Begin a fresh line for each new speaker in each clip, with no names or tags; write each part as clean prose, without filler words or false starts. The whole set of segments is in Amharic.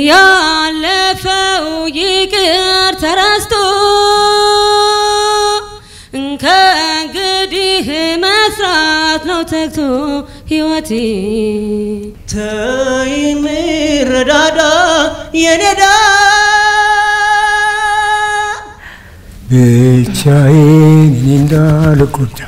ያለፈው ይቅር ተረስቶ ከእንግዲህ መስራት ነው ተግቶ ሕይወቴ ተይምረዳዳ የኔዳ
ብቻዬን እንዳልጎዳ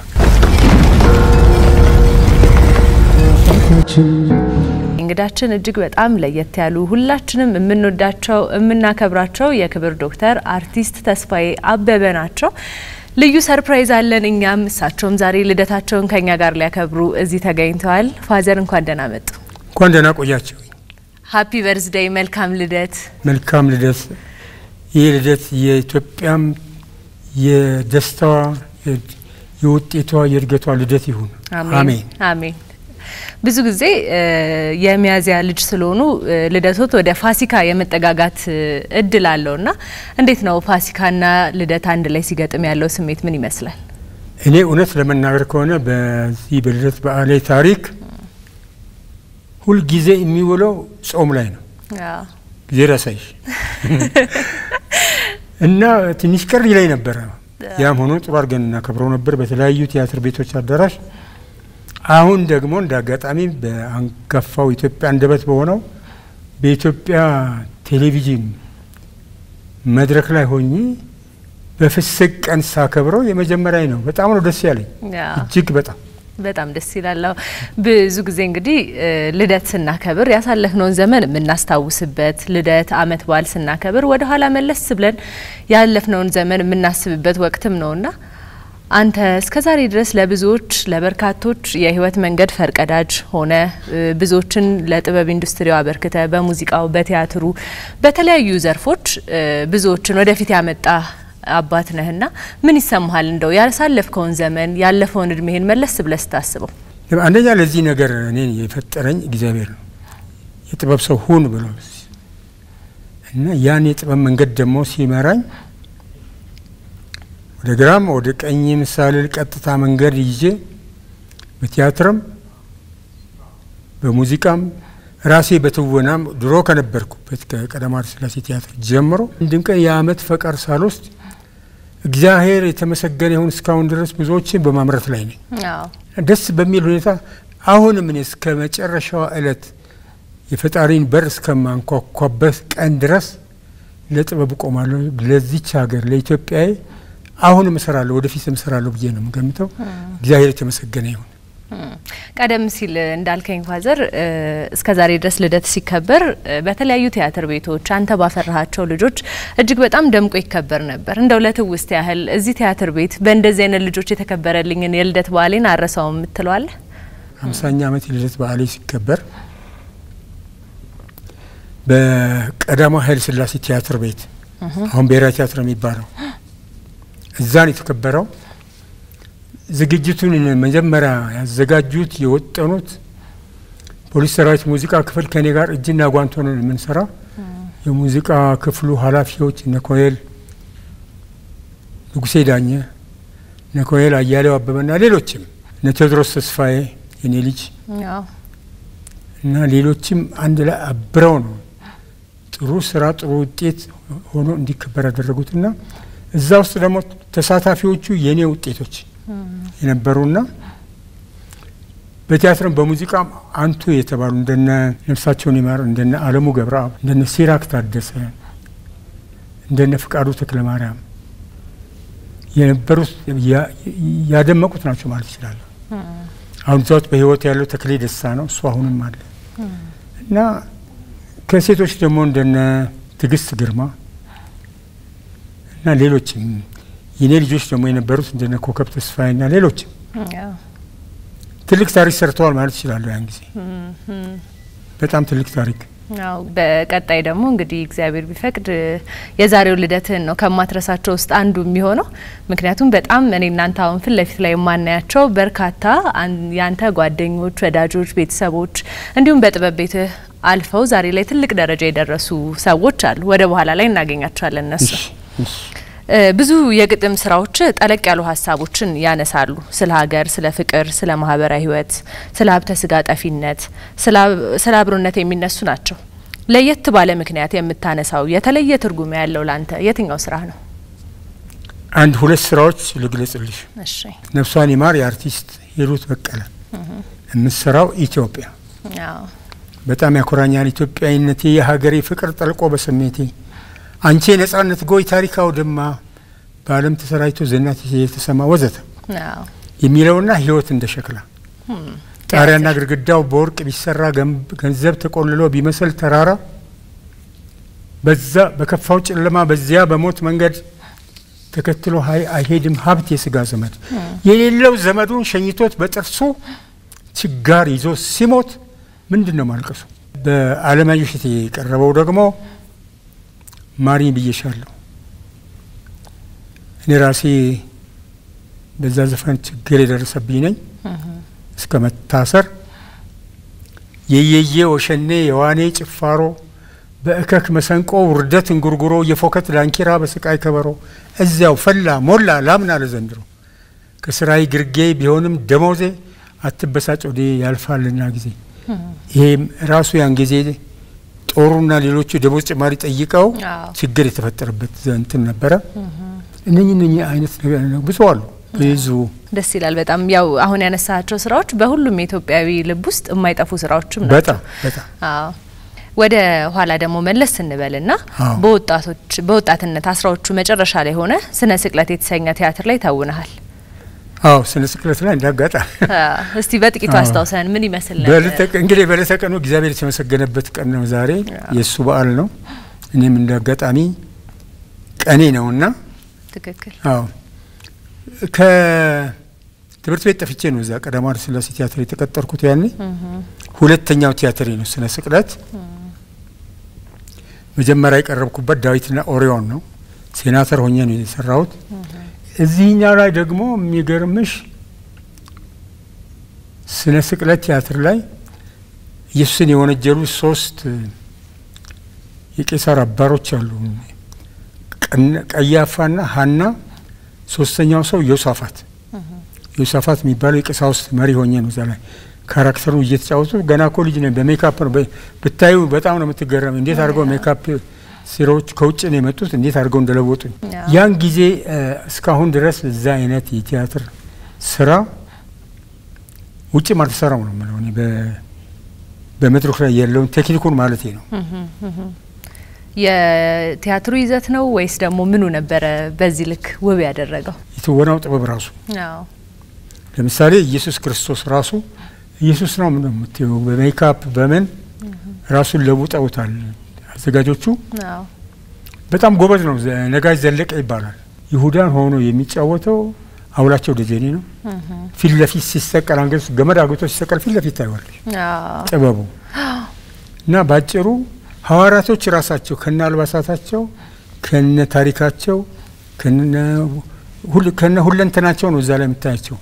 እንግዳችን እጅግ በጣም ለየት ያሉ ሁላችንም የምንወዳቸው የምናከብራቸው የክብር ዶክተር አርቲስት ተስፋዬ አበበ ናቸው። ልዩ ሰርፕራይዝ አለን። እኛም እሳቸውም ዛሬ ልደታቸውን ከኛ ጋር ሊያከብሩ እዚህ ተገኝተዋል። ፋዘር እንኳን ደህና መጡ።
እንኳን ደህና ቆያችሁ።
ሃፒ በርዝዴይ። መልካም ልደት።
መልካም ልደት። ይህ ልደት የኢትዮጵያም የደስታዋ የውጤቷ የእድገቷ ልደት ይሁን። አሜን
አሜን። ብዙ ጊዜ የሚያዚያ ልጅ ስለሆኑ ልደቶት ወደ ፋሲካ የመጠጋጋት እድል አለውና እንዴት ነው ፋሲካና ልደት አንድ ላይ ሲገጥም ያለው ስሜት ምን ይመስላል?
እኔ እውነት ለመናገር ከሆነ በዚህ በልደት በዓሌ ታሪክ ሁሉ ጊዜ የሚውለው ጾም ላይ ነው። ጊዜ ረሳይሽ እና ትንሽ ቀር ይለኝ ነበር። ያም ሆኖ ጥሩ አድርገን እናከብረው ነበር በተለያዩ ቲያትር ቤቶች አዳራሽ። አሁን ደግሞ እንዳጋጣሚ በአንጋፋው ኢትዮጵያ አንደበት በሆነው በኢትዮጵያ ቴሌቪዥን መድረክ ላይ ሆኜ በፍስክ ቀን ሳከብረው የመጀመሪያ ነው። በጣም ነው ደስ ያለኝ። እጅግ በጣም ደስ ይላል። ብዙ ጊዜ እንግዲህ ልደት ስናከብር ያሳለፍነውን ዘመን የምናስታውስበት ልደት አመት በዓል ስናከብር ወደ ኋላ መለስ ብለን ያለፍነውን ዘመን የምናስብበት ወቅትም ነውና አንተ እስከዛሬ ድረስ ለብዙዎች ለበርካቶች የህይወት መንገድ ፈርቀዳጅ ሆነ ብዙዎችን ለጥበብ ኢንዱስትሪው አበርክተ በሙዚቃው በቲያትሩ በተለያዩ ዘርፎች ብዙዎችን ወደፊት ያመጣ አባት ነህና ምን ይሰማሃል? እንደው ያሳለፍከውን ዘመን ያለፈውን እድሜህን መለስ ብለህ ታስበው? አንደኛ ለዚህ ነገር እኔን የፈጠረኝ እግዚአብሔር ነው። የጥበብ ሰው ሁን ብሎ እና ያን የጥበብ መንገድ ደግሞ ሲመራኝ ወደ ግራም ወደ ቀኝ ምሳሌ ቀጥታ መንገድ ይዤ በቲያትርም በሙዚቃም ራሴ በትወናም ድሮ ከነበርኩበት ከቀዳማዊ ሥላሴ ቲያትር ጀምሮ እንድንቀ የአመት ፈቃድ ሳልወስድ እግዚአብሔር የተመሰገነ ይሁን እስካሁን ድረስ ብዙዎችን በማምረት ላይ ነኝ። ደስ በሚል ሁኔታ አሁንም እኔ እስከ መጨረሻው ዕለት የፈጣሪን በር እስከማንኳኳበት ቀን ድረስ ለጥበብ ቆማለሁ። ለዚች ሀገር ለኢትዮጵያዬ አሁንም እሰራለሁ ወደፊትም እሰራለሁ ብዬ ነው የምገምተው። እግዚአብሔር የተመሰገነ ይሁን። ቀደም ሲል እንዳልከኝ ፋዘር እስከዛሬ ድረስ ልደት ሲከበር በተለያዩ ቲያትር ቤቶች አንተ ባፈራሃቸው ልጆች እጅግ በጣም ደምቆ ይከበር ነበር። እንደው ለትውስት ያህል እዚህ ቲያትር ቤት በእንደዚህ አይነት ልጆች የተከበረልኝን የልደት በዓሌን አረሳውም የምትለዋል? 50ኛ ዓመት የልደት በዓሌ ሲከበር በቀዳማዊ ኃይለ ሥላሴ ቲያትር ቤት አሁን ብሔራዊ ቲያትር የሚባለው እዛን የተከበረው ዝግጅቱን መጀመሪያ ያዘጋጁት የወጠኑት ፖሊስ ሰራዊት ሙዚቃ ክፍል ከኔ ጋር እጅና ጓንት ሆነን የምንሰራ የሙዚቃ ክፍሉ ኃላፊዎች እነ ኮሎኔል ንጉሴ ዳኘ፣ እነ ኮሎኔል አያሌው አበበና ሌሎችም እነ ቴዎድሮስ ተስፋዬ የኔ ልጅ እና ሌሎችም አንድ ላይ አብረው ነው ጥሩ ስራ ጥሩ ውጤት ሆኖ እንዲከበር ያደረጉትና እዛ ውስጥ ደግሞ ተሳታፊዎቹ የኔ ውጤቶች የነበሩና በቲያትርም በሙዚቃም አንቱ የተባሉ እንደነ ነፍሳቸውን ይማር እንደነ አለሙ ገብረአብ እንደነ ሲራክ ታደሰ እንደነ ፍቃዱ ተክለማርያም የነበሩት ያደመቁት ናቸው ማለት ይችላል። አሁን ዛት በህይወት ያለው ተክሌ ደስታ ነው እሱ አሁንም አለ እና ከሴቶች ደግሞ እንደነ ትግስት ግርማ እና ሌሎችም የኔ ልጆች ደግሞ የነበሩት እንደነ ኮከብ ተስፋዬና ሌሎችም ትልቅ ታሪክ ሰርተዋል ማለት ይችላል። ያን ጊዜ በጣም ትልቅ ታሪክ ነው።
በቀጣይ ደግሞ እንግዲህ እግዚአብሔር ቢፈቅድ የዛሬው ልደትን ነው ከማትረሳቸው ውስጥ አንዱ የሚሆነው። ምክንያቱም በጣም እኔ እናንተ አሁን ፊት ለፊት ላይ ማናያቸው በርካታ ያንተ ጓደኞች፣ ወዳጆች፣ ቤተሰቦች እንዲሁም በጥበብ ቤት አልፈው ዛሬ ላይ ትልቅ ደረጃ የደረሱ ሰዎች አሉ። ወደ በኋላ ላይ እናገኛቸዋለን እነሱ ብዙ የግጥም ስራዎች ጠለቅ ያሉ ሀሳቦችን ያነሳሉ። ስለ ሀገር፣ ስለ ፍቅር፣ ስለ ማህበራዊ ህይወት፣ ስለ ሀብተ ስጋ ጠፊነት፣ ስለ አብሮነት የሚነሱ ናቸው። ለየት ባለ ምክንያት የምታነሳው የተለየ ትርጉም ያለው ላንተ የትኛው ስራ ነው?
አንድ ሁለት ስራዎች ልግለጽልሽ።
እሺ
ነፍሷን ይማር የአርቲስት ሂሩት በቀለ የምትሰራው ኢትዮጵያ በጣም ያኮራኛል። ኢትዮጵያዊነቴ የሀገሬ ፍቅር ጠልቆ በስሜቴ አንቺ ነጻነት ጎይ ታሪካው ደማ በዓለም ተሰራይቶ ዝናት የተሰማ ወዘተ የሚለውና ህይወት እንደ ሸክላ ጣሪያና ግድግዳው በወርቅ ቢሰራ ገንዘብ ተቆልሎ ቢመስል ተራራ በዛ በከፋው ጨለማ በዚያ በሞት መንገድ ተከትሎ አይሄድም ሀብት የስጋ ዘመድ የሌለው ዘመዱን ሸኝቶት በጥርሱ ችጋር ይዞ ሲሞት ምንድነው ማልቀሱ? በአለማየሁ እሸቴ የቀረበው ደግሞ ማሪ ብዬሻለሁ። እኔ ራሴ በዛ ዘፈን ችግር የደረሰብኝ ነኝ እስከ መታሰር የየየ ወሸኔ የዋኔ ጭፋሮ በእከክ መሰንቆ ውርደት እንጉርጉሮ የፎከት ዳንኪራ በስቃይ ከበሮ እዚያው ፈላ ሞላ ላምና ለዘንድሮ ከስራይ ግርጌ ቢሆንም ደሞዜ አትበሳጭ ወዴ ያልፋልና ጊዜ ይሄም ራሱ ያን ጊዜ ጦሩና ሌሎቹ ደሞዝ ጭማሪ ጠይቀው ችግር የተፈጠረበት እንትን ነበረ። እነኚህ አይነት ነገር ነው ብዙ አሉ። ብዙ
ደስ ይላል በጣም ያው አሁን ያነሳቸው ስራዎች በሁሉም ኢትዮጵያዊ ልብ ውስጥ የማይጠፉ ስራዎችም ናቸው።
በጣም
ወደ ኋላ ደግሞ መለስ እንበልና በወጣትነት አስራዎቹ መጨረሻ ላይ ሆነ ስነ ስቅለት የተሰኘ ቲያትር ላይ ታውነሃል።
ስነ ስቅለት ላይ እንዳጋጣ
እስቲ በጥቂቱ አስታውሰን ምን ይመስል ነበር?
እንግዲህ በለተቀኑ እግዚአብሔር የተመሰገነበት ቀን ነው ዛሬ የሱ በዓል ነው። እኔም እንዳጋጣሚ ቀኔ ነውና
ትክክል
ከትምህርት ቤት ጠፍቼ ነው እዛ ቀዳማዊ ኃይለ ሥላሴ ቲያትር የተቀጠርኩት። ያኔ ሁለተኛው ቲያትር ነው ስነ ስቅለት። መጀመሪያ የቀረብኩበት ዳዊትና ኦሪዮን ነው። ሴናተር ሆኜ ነው የሰራሁት። እዚህኛው ላይ ደግሞ የሚገርምሽ ስነ ስቅለት ቲያትር ላይ ኢየሱስን የወነጀሉ 3 የቄሳር አባሮች አሉ። ቀያፋና ሐና ሶስተኛው ሰው ዮሳፋት የሚባለው የቀሳውስት መሪ ሆኜ ነው እዛ ላይ ካራክተሩ እየተጫወቱ ገና እኮ ልጅ ነኝ። በሜካፕ ነው ብታዩ በጣም ነው የምትገረም። እንዴት አድርገው ሜካፕ ሲሮች ከውጭ ነው የመጡት እንዴት አድርገው እንደለወጡኝ። ያን ጊዜ እስካሁን ድረስ እዛ አይነት የቲያትር ስራ ውጭ ማልተሰራው ነው ማለት ነው። በመድረክ ላይ ያለውን ቴክኒኩን ማለት ነው።
የቲያትሩ ይዘት ነው ወይስ ደግሞ ምኑ ነበረ በዚህ ልክ ውብ ያደረገው?
የተወናው ጥበብ ራሱ ለምሳሌ ኢየሱስ ክርስቶስ ራሱ ኢየሱስ ነው ምን የምትይው በሜካፕ በምን ራሱን ለውጠውታል አዘጋጆቹ። በጣም ጎበዝ ነው። ነጋሽ ዘለቀ ይባላል። ይሁዳን ሆኖ የሚጫወተው አውላቸው ደጀኔ ነው። ፊት ለፊት ሲሰቀል አንገቱ ገመድ አግቶ ሲሰቀል ፊት ለፊት ታይዋለሽ ጥበቡ። እና ባጭሩ ሐዋርያቶች ራሳቸው ከነ አልባሳታቸው ከነ ታሪካቸው ከነ ሁለንተናቸው ነው እዛ ላይ የምታያቸው።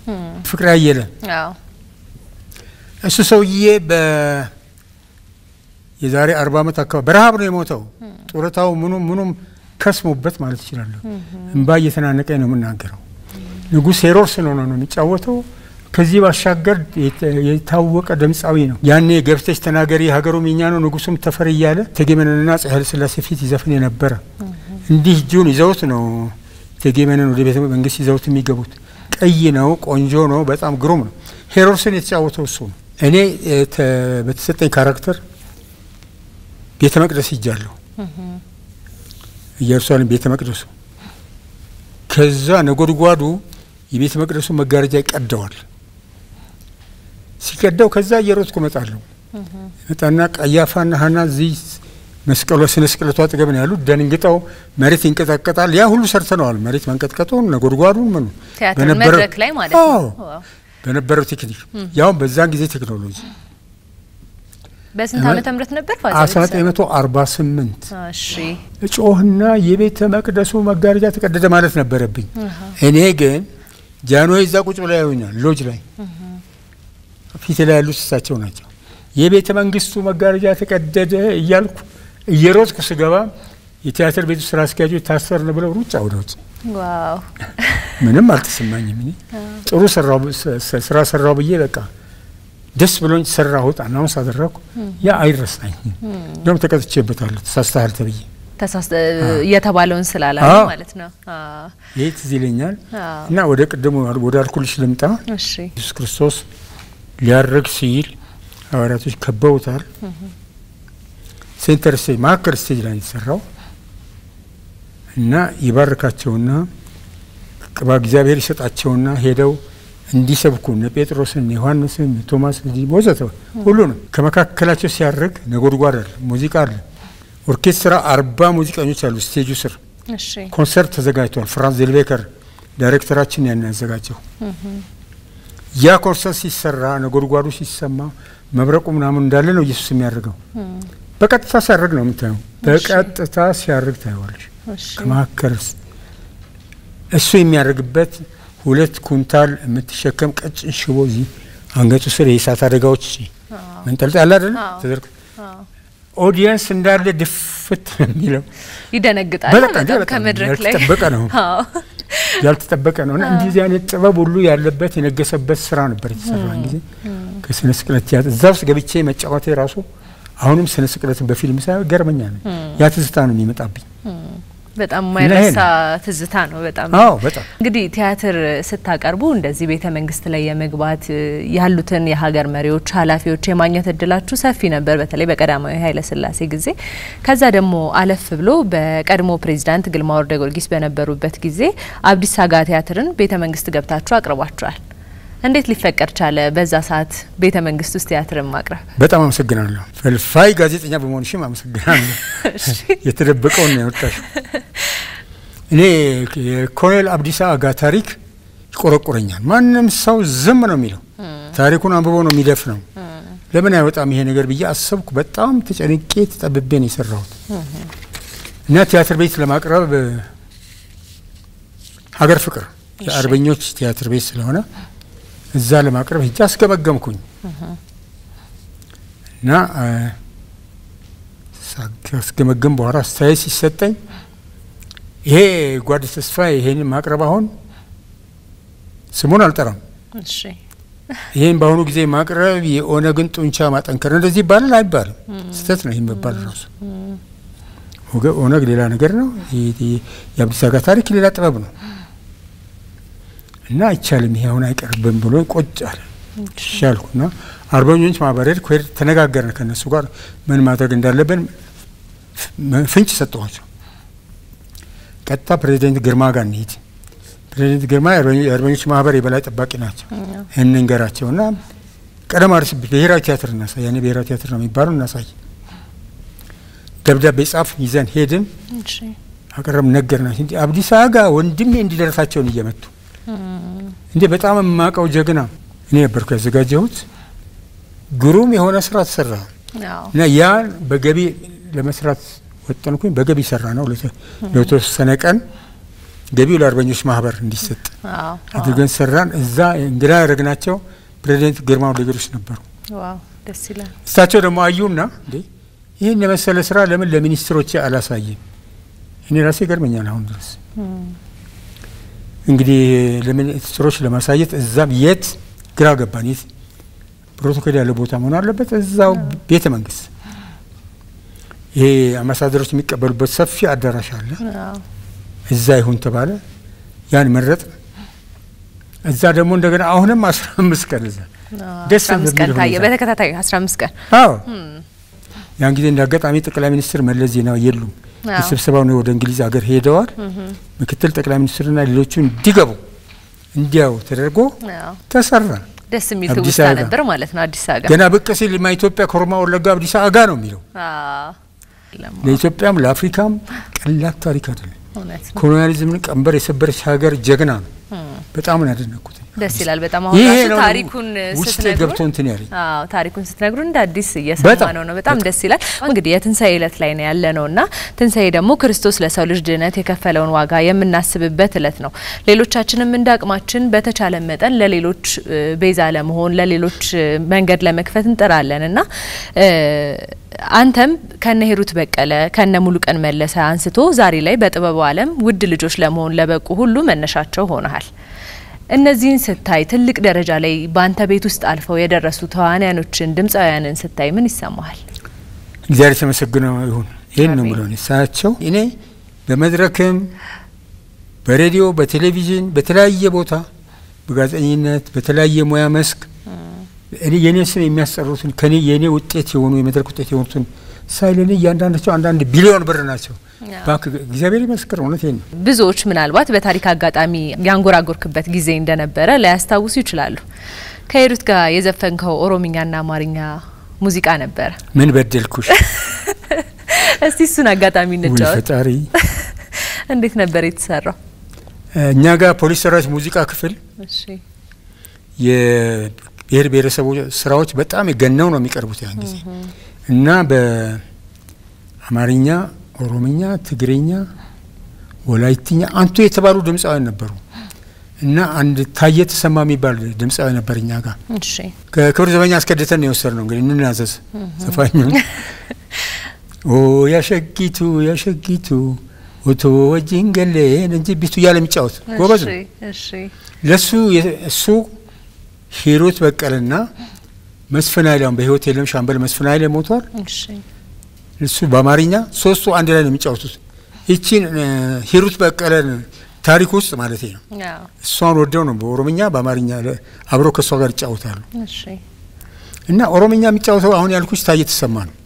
ፍቅር ያየለ እሱ ሰውዬ የዛሬ 40 ዓመት አካባቢ በረሃብ ነው የሞተው። ጡረታው ምኑም ከስሞበት ማለት ይችላል። እንባ እየተናነቀኝ ነው የምናገረው። ንጉሥ ሄሮድስ ነው የሚጫወተው። ከዚህ ባሻገር የታወቀ ድምጻዊ ነው። ያኔ ገብተሽ ተናገሪ ሀገሩም የኛ ነው ንጉሱም ተፈሪ እያለ እቴጌመነንና አፄ ኃይለ ሥላሴ ፊት ይዘፍን የነበረ እንዲህ እጁን ይዘውት ነው እቴጌመነን ወደ ቤተ መንግስት ይዘውት የሚገቡት። ቀይ ነው፣ ቆንጆ ነው፣ በጣም ግሩም ነው። ሄሮድስን የተጫወተው እሱ ነው። እኔ በተሰጠኝ ካራክተር ቤተ መቅደስ ይጃለሁ። ኢየሩሳሌም ቤተ መቅደሱ ከዛ ነጎድጓዱ የቤተ መቅደሱ መጋረጃ ይቀደዋል። ሲቀደው ከዛ እየሮጥኩ እመጣለሁ። መጣና ቀያፋና ሐና እዚህ መስቀሉ ስነ ስቅለቱ አጠገብ ነው ያሉት። ደንግጠው መሬት ይንቀጠቀጣል። ያ ሁሉ ሰርተነዋል። መሬት መንቀጥቀጡን ነጎድጓዱን ምን
በነበረው ላይ ማለት ነው
በነበረው ቴክኒክ ያው በዛን ጊዜ ቴክኖሎጂ
በስንት ዓመተ ምህረት ነበር?
1948
እሺ
እጮህና የቤተ መቅደሱ መጋረጃ ተቀደደ ማለት ነበረብኝ። እኔ ግን ጃንሆይ እዛ ቁጭ ብለው ያዩኛል ሎጅ ላይ ፊት ላይ ያሉት እሳቸው ናቸው። የቤተ መንግስቱ መጋረጃ ተቀደደ እያልኩ እየሮጥኩ ስገባ የቲያትር ቤቱ ስራ አስኪያጁ ታሰርን ብለው ሩጫ ወደ ውጭ።
ዋው
ምንም አልተሰማኝም። እኔ ጥሩ ስራ ሰራው ብዬ በቃ ደስ ብሎኝ ሰራሁት አናውንስ አደረኩ ያ አይረሳኝ ደም ተቀጥቼበታለሁ ተሳስተሃል ተብዬ
የተባለውን ስላላለ ማለት ነው
ይሄ ትዝ ይለኛል እና ወደ ቀደሙ ወደ አልኩልሽ ልምጣ
እሺ
ኢየሱስ ክርስቶስ ሊያርግ ሲል ሐዋርያቶች ከበውታል ሴንተር ስቴጅ ማዕከል ስቴጅ ላይ የተሰራው እና ይባርካቸውና ቅባ እግዚአብሔር ይሰጣቸውና ሄደው እንዲሰብኩ እነ ጴጥሮስን ዮሐንስን ቶማስን ወዘተ ሁሉንም ከመካከላቸው ሲያርግ ነጎድጓድ አለ ሙዚቃ አለ ኦርኬስትራ 40 ሙዚቀኞች አሉ ስቴጁ ስር
እሺ
ኮንሰርት ተዘጋጅቷል ፍራንስ ዜልቤከር ዳይሬክተራችን ያን ያዘጋጀው ያ ኮንሰርት ሲሰራ ነጎድጓዱ ሲሰማ መብረቁ ምናምን እንዳለ ነው ኢየሱስ የሚያርገው በቀጥታ ሲያርግ ነው የምታየው በቀጥታ ሲያርግ ታየዋለሽ ከመካከል እሱ የሚያርግበት 2 ኩንታል የምትሸከም ቀጭን ሽቦ እዚህ አንገቱ ስር የእሳት አደጋዎች መንጠልጠል አለ አይደል ተደርጎ ኦዲየንስ እንዳለ ድፍት የሚለው
ይደነግጣል በጣም ከመድረክ ላይ
ያልተጠበቀ ነው እና እንደዚህ አይነት ጥበብ ሁሉ ያለበት የነገሰበት ስራ ነበር የተሰራው ጊዜ ከስነ ስቅለት ቲያትር እዛው ገብቼ መጫወቴ ራሱ አሁንም ስነ ስቅለትን በፊልም ሳይሆን ገርመኛ ነው ያ ትዝታ ነው የሚመጣብኝ
በጣም ማይረሳ ትዝታ ነው በጣም እንግዲህ ቲያትር ስታቀርቡ እንደዚህ ቤተ መንግስት ላይ የመግባት ያሉትን የሀገር መሪዎች ኃላፊዎች የማግኘት እድላችሁ ሰፊ ነበር በተለይ በቀዳማዊ ኃይለ ሥላሴ ጊዜ ከዛ ደግሞ አለፍ ብሎ በቀድሞ ፕሬዝዳንት ግርማ ወልደ ጊዮርጊስ በነበሩበት ጊዜ አብዲስ አጋ ቲያትርን ቤተ መንግስት ገብታችሁ አቅርባችኋል እንዴት ሊፈቀድ ቻለ በዛ ሰዓት ቤተ መንግስት ውስጥ ቲያትርን ማቅረብ
በጣም አመሰግናለሁ ፈልፋይ ጋዜጠኛ በመሆንሽም አመሰግናለሁ የተደበቀው ነው ያወጣሽው እኔ የኮሎኔል አብዲስ አጋ ታሪክ ይቆረቆረኛል ማንንም ሰው ዝም ነው የሚለው ታሪኩን አንብቦ ነው የሚደፍነው ለምን አይወጣም ይሄ ነገር ብዬ አሰብኩ በጣም ተጨንቄ ተጠብቤ ነው የሰራሁት እና ቲያትር ቤት ለማቅረብ ሀገር ፍቅር የአርበኞች ቲያትር ቤት ስለሆነ እዛ ለማቅረብ ሄጄ አስገመገምኩኝ እና አስገመገም በኋላ አስተያየት ሲሰጠኝ ይሄ ጓድ ተስፋዬ ይሄን ማቅረብ አሁን ስሙን አልጠራም
እሺ
ይሄን በአሁኑ ጊዜ ማቅረብ የኦነግን ጡንቻ ማጠንከር እንደዚህ ይባላል አይባልም ስተት ነው የሚባል ራሱ ኦነግ ሌላ ነገር ነው የአብዲስ አጋ ታሪክ ሌላ ጥበብ ነው እና አይቻልም ይሄ አሁን አይቀርብም ብሎ ቆጫል ሻልኩና አርበኞች ማህበረድ ኮር ተነጋገርን ከነሱ ጋር ምን ማድረግ እንዳለብን ፍንጭ ሰጠዋቸው ቀጣ ፕሬዝዳንት ግርማ ጋር ነኝ ፕሬዝዳንት ግርማ የአርበኞች ማህበር የበላይ ጠባቂ ናቸው እንንገራቸውና ቀደም አርስ ብሔራዊ ቲያትር እና ያኔ ብሔራዊ ቲያትር ነው የሚባለው እና ሳይ ደብዳቤ ጻፍ ይዘን ሄድን እሺ አቀረም ነገርናቸው እንዴ አብዲስ አጋ ወንድሜ እንዲደርሳቸው ነው እየመጡ እንዴ በጣም ማቀው ጀግና እኔ ነበርኩ ያዘጋጀሁት ግሩም የሆነ ስራ ተሰራ እና ያን በገቢ ለመስራት ወጣንኩኝ በገቢ ሰራ ነው ለተወሰነ ቀን ገቢው ለአርበኞች ማህበር እንዲሰጥ አድርገን ሰራን እዛ እንግዳ ያረግናቸው ፕሬዝዳንት ግርማ ወልደ ጊዮርጊስ ነበሩ
ዋው ደስ ይላል
እሳቸው ደግሞ አዩና እንዴ ይሄን የመሰለ ስራ ለምን ለሚኒስትሮች አላሳየም እኔ ራሴ ገርመኛል አሁን ድረስ እንግዲህ ለሚኒስትሮች ለማሳየት እዛም የት ግራ ገባን የት ፕሮቶኮል ያለ ቦታ መሆን አለበት እዛው ቤተ መንግስት ይሄ አምባሳደሮች የሚቀበሉበት ሰፊ አዳራሽ አለ እዛ ይሁን ተባለ ያን መረጥ እዛ ደግሞ እንደገና አሁንም 15 ቀን እዛ ደስ
የሚል ታየ በተከታታይ 15 ቀን
አዎ ያን ጊዜ እንዳጋጣሚ ጠቅላይ ሚኒስትር መለስ ዜናዊ የሉም ስብሰባው ነው ወደ እንግሊዝ ሀገር ሄደዋል ምክትል ጠቅላይ ሚኒስትርና ሌሎቹ እንዲገቡ እንዲያው ተደርጎ ተሰራ
ደስ የሚል ትውስታ ነበር ማለት ነው አዲስ አጋ
ገና ብቅ ሲል ኢትዮጵያ ኮርማ ወለጋ አዲስ አጋ ነው የሚለው ለኢትዮጵያም ለአፍሪካም ቀላል ታሪክ አይደለም ኮሎኒያሊዝምን ቀንበር የሰበረች ሀገር ጀግና ነው በጣም ነው ያደነኩት
ደስ ይላል በጣም አሁን ታሪኩን ስትነግሩ እንደ አዲስ እየሰማነው ነው በጣም ደስ ይላል እንግዲህ የትንሳኤ ዕለት ላይ ነው ያለነውና ትንሳኤ ደግሞ ክርስቶስ ለሰው ልጅ ድነት የከፈለውን ዋጋ የምናስብበት ዕለት ነው ሌሎቻችንም እንዳቅማችን በተቻለ መጠን ለሌሎች ቤዛ ለመሆን ለሌሎች መንገድ ለመክፈት እንጥራለንና አንተም ከነ ሂሩት በቀለ ከነ ሙሉቀን መለሰ አንስቶ ዛሬ ላይ በጥበቡ ዓለም ውድ ልጆች ለመሆን ለበቁ ሁሉ መነሻቸው ሆነሃል እነዚህን ስታይ ትልቅ ደረጃ ላይ ባንተ ቤት ውስጥ አልፈው የደረሱ ተዋናያኖችን ድምጻውያንን ስታይ ምን ይሰማሃል?
እግዚአብሔር የተመሰገነ ይሁን። ይሄን ነው ብሎኝ ሳያቸው እኔ በመድረክም በሬዲዮ በቴሌቪዥን በተለያየ ቦታ በጋዜጠኝነት በተለያየ ሙያ መስክ እኔ የኔ ስም የሚያስጠሩትን ከኔ የኔ ውጤት የሆኑ የመድረክ ውጤት የሆኑትን ሳይለኔ እያንዳንዳቸው አንዳንድ ቢሊዮን ብር ናቸው። ባክ እግዚአብሔር ይመስክር እውነቴን ነው።
ብዙዎች ምናልባት በታሪክ አጋጣሚ ያንጎራጎርክበት ጊዜ እንደነበረ ላያስታውሱ ይችላሉ። ከሂሩት ጋር የዘፈንከው ኦሮምኛና አማርኛ ሙዚቃ ነበር።
ምን በደልኩሽ?
እስቲ እሱን አጋጣሚ እንጫወት።
ፈጣሪ
እንዴት ነበር የተሰራው?
እኛ ጋር ፖሊስ ሰራዊት ሙዚቃ ክፍል
እሺ
የብሔር ብሔረሰቦች ስራዎች በጣም የገነው ነው የሚቀርቡት ያን ጊዜ እና በአማርኛ፣ ኦሮምኛ፣ ትግሬኛ፣ ወላይትኛ አንቱ የተባሉ ድምጻውያን ነበሩ እና አንድ ታየ ተሰማ የሚባል ድምጻዊ ነበር እኛ ጋር።
እሺ
ከክብር ዘበኛ አስከደተን ነው የወሰድነው። እንግዲህ እንናዘዝ ዘፋኙን ኦ ያሸጊቱ ያሸጊቱ ኦቶ ወጂንገሌን እንጂ ቢቱ ያለ የሚጫወት ጎበዝ ነው።
እሺ
ለሱ እሱ ሂሩት በቀለና መስፍን ኃይሌም በህይወት የለም። ሻምበል መስፍን ኃይሌ ሞቷል።
እሺ
እሱ በአማርኛ ሶስቱ አንድ ላይ ነው የሚጫወቱት። እቺን ሂሩት በቀለን ታሪክ ውስጥ ማለት ነው። እሷን ወደው ነው በኦሮምኛ በአማርኛ አብሮ ከሷ ጋር ይጫወታሉ።
እሺ
እና ኦሮምኛ የሚጫወተው አሁን ያልኩሽ ታየ ተሰማ ነው።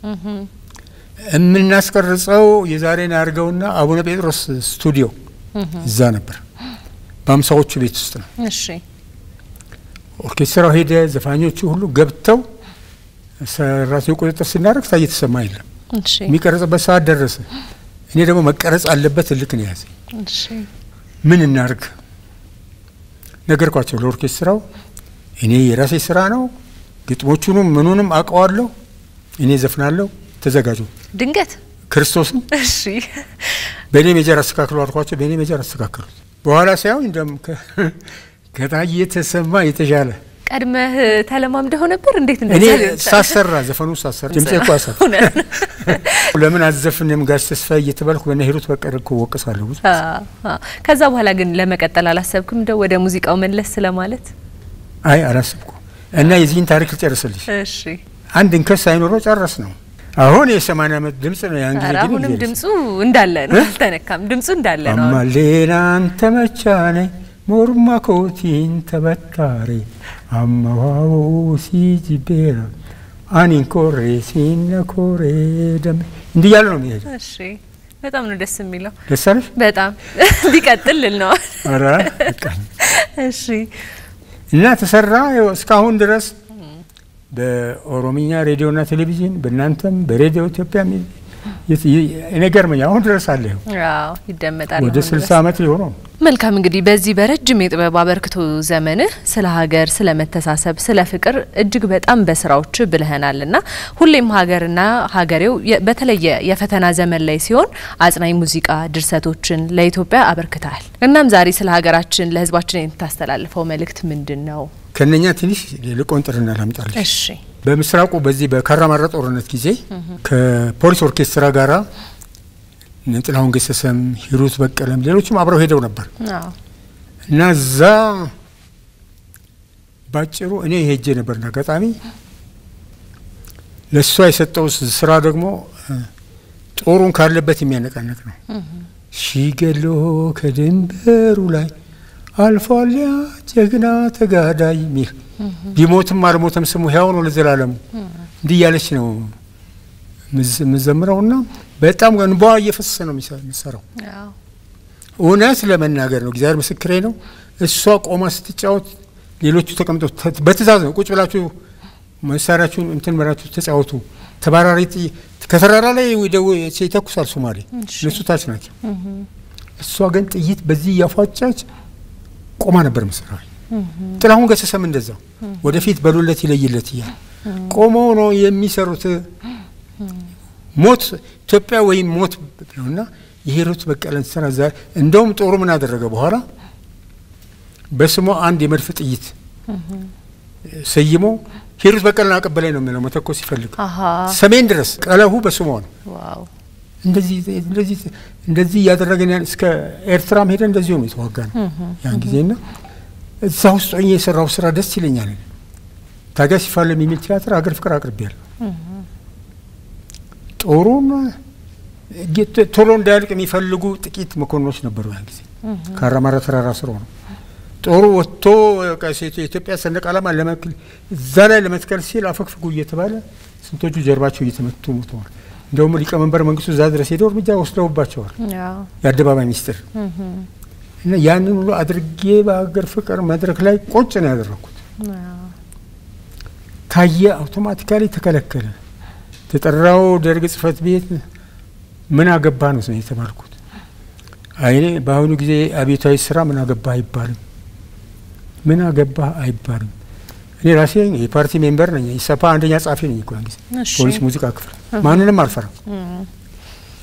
የምናስቀርጸው የዛሬን አርገውና አቡነ ጴጥሮስ ስቱዲዮ እዛ ነበር። በአምሳዎቹ ቤት ውስጥ ነው።
እሺ
ኦርኬስትራው ሄደ፣ ዘፋኞቹ ሁሉ ገብተው ሰራተኞች ቁጥጥር ሲናረግ ታየ ተሰማ የለም።
እሺ
የሚቀርጽበት ሰዓት ደረሰ። እኔ ደግሞ መቀረጽ አለበት ልክ ነው ያዘ።
እሺ
ምን እናርግ ነገርኳቸው ለኦርኬስትራው። እኔ የራሴ ስራ ነው፣ ግጥሞቹንም ምኑንም አውቀዋለሁ፣ እኔ ዘፍናለሁ፣ ተዘጋጁ። ድንገት ክርስቶስን
እሺ
በእኔ ሜጀር አስተካክሉ አልኳቸው። በእኔ ሜጀር አስተካክሉት። በኋላ ሳይሆን እንደም ከታየ ተሰማ የተሻለ
ቀድመህ ተለማምደህ ነበር። እንዴት
እኔ ሳሰራ ዘፈኑ ሳሰራ ድምጼ እኮ አሰራ ለምን አዘፍንም ጋሽ ተስፋዬ እየተባልኩ በእነ ሂሩት በቀለ እኮ ወቀሳለሁ።
ከዛ በኋላ ግን ለመቀጠል አላሰብክም? እንደው ወደ ሙዚቃው መለስ ስለማለት?
አይ አላሰብኩም። እና የዚህን ታሪክ ልጨርስልሽ።
እሺ
አንድ እንከስ ሳይኖረው ጨረስ ነው። አሁን የ80 ዓመት ድምጽ ነው ያን ጊዜ። ግን
አሁንም ድምጹ እንዳለ ነው፣ አልተነካም። ድምጹ እንዳለ ነው።
አማሌናን ተመቻኔ ሞርማ ኮቲን ተበታሬ አማዋው ሲጂቤራ አኒን ኮሬ ሲነኮሬ ደም እንዲያለ ነው የሚሄደው።
እሺ በጣም ነው ደስ የሚለው።
ደስ አለሽ?
በጣም ቢቀጥል ነው።
አራ
እሺ እና
ተሰራ እስካሁን ድረስ በኦሮሚኛ ሬዲዮና ቴሌቪዥን በእናንተም በሬዲዮ ኢትዮጵያ ነገርመኛ አሁን ድረስ አለ።
አዎ ይደመጣል።
ወደ 60 ዓመት ሊሆነው።
መልካም እንግዲህ በዚህ በረጅም የጥበብ አበርክቶ ዘመንህ ስለ ሀገር፣ ስለ መተሳሰብ፣ ስለ ፍቅር እጅግ በጣም በስራዎች ብለህናልና ሁሌም ሀገርና ሀገሬው በተለየ የፈተና ዘመን ላይ ሲሆን አጽናኝ ሙዚቃ ድርሰቶችን ለኢትዮጵያ አበርክተሃል። እናም ዛሬ ስለ ሀገራችን ለህዝባችን የምታስተላልፈው መልእክት ምንድነው?
ከነኛ ትንሽ ልቆንጥርና ላምጣልሽ።
እሺ
በምስራቁ በዚህ በካራማራ ጦርነት ጊዜ ከፖሊስ ኦርኬስትራ ጋራ ጥላሁን ገሰሰም ሂሩት በቀለም ሌሎችም አብረው ሄደው ነበር። እና እዛ ባጭሩ እኔ ሄጄ ነበርና አጋጣሚ ለሷ የሰጠው ስራ ደግሞ ጦሩን ካለበት የሚያነቃነቅ ነው። ሺገሎ ከድንበሩ ላይ አልፏል ያ ጀግና ተጋዳይ ሚል ቢሞትም አልሞተም ስሙ ሕያው ነው ለዘላለም እንዲህ ያለች ነው ምዘምረውና በጣም እንባ እየፈሰሰ ነው የሚሰራው። እውነት ለመናገር ነው እግዚአብሔር ምስክሬ ነው። እሷ ቆማ ስትጫወት ሌሎቹ ተቀምጠው በትእዛዝ ነው ቁጭ ብላችሁ መሳሪያችሁን እንትን መራችሁ ተጫወቱ። ተባራሪ ከተራራ ላይ ወደው ሲተኩሳል ሶማሌ እነሱ ታች ናቸው። እሷ ግን ጥይት በዚህ ያፋጫች ቆማ ነበር መስራው። ጥላሁን ገሰሰም እንደዛው ወደፊት በሉለት ይለይለት ይያል ቆሞ ነው የሚሰሩት። ሞት ኢትዮጵያ ወይም ሞት ነውና የሂሩት በቀለን ስራ ዛሬ እንደውም ጦሩ ምን አደረገ በኋላ በስሙ አንድ የመድፍ ጥይት ሰይሞ ሂሩት በቀለን አቀበላይ ነው የሚለው መተኮስ ይፈልግ ሰሜን ድረስ ቀለሁ በስሙ ነው። ዋው እንደዚህ ያደረገን እስከ ኤርትራም ሄደ እንደዚህ ነው የተዋጋ ነው ያን ጊዜና እዛ ውስጥ ሆኜ የሰራው ስራ ደስ ይለኛል። ታጋይ ሲፋለም የሚል ቲያትር አገር ፍቅር አቅርቤያለሁ። ጦሩን ቶሎ እንዳያልቅ የሚፈልጉ ጥቂት መኮንኖች ነበሩ ያን ጊዜ። ካራማራ ተራራ ስር ነው ጦሩ ወጥቶ የኢትዮጵያ ሰንደቅ ዓላማ ለመክል እዛ ላይ ለመትከል ሲል አፈግፍጉ እየተባለ ስንቶቹ ጀርባቸው እየተመቱ ሞተዋል። እንደውም ሊቀመንበር መንግስቱ እዛ ድረስ ሄደው እርምጃ ወስደውባቸዋል። የአደባባይ ሚስጥር እና ያንን ሁሉ አድርጌ በአገር ፍቅር መድረክ ላይ ቁጭ ነው ያደረኩት። ታየ አውቶማቲካሊ ተከለከለ። ተጠራው ደርግ ጽህፈት ቤት ምን አገባ ነው የተባልኩት። አይኔ በአሁኑ ጊዜ አብዮታዊ ስራ ምን አገባ አይባልም። ምን አገባ አይባልም። እኔ ራሴ የፓርቲ ሜምበር ነኝ። ኢሰፓ አንደኛ ጻፊ ነኝ እኮ አንግዜ ፖሊስ ሙዚቃ ክፍል ማንንም አልፈራም።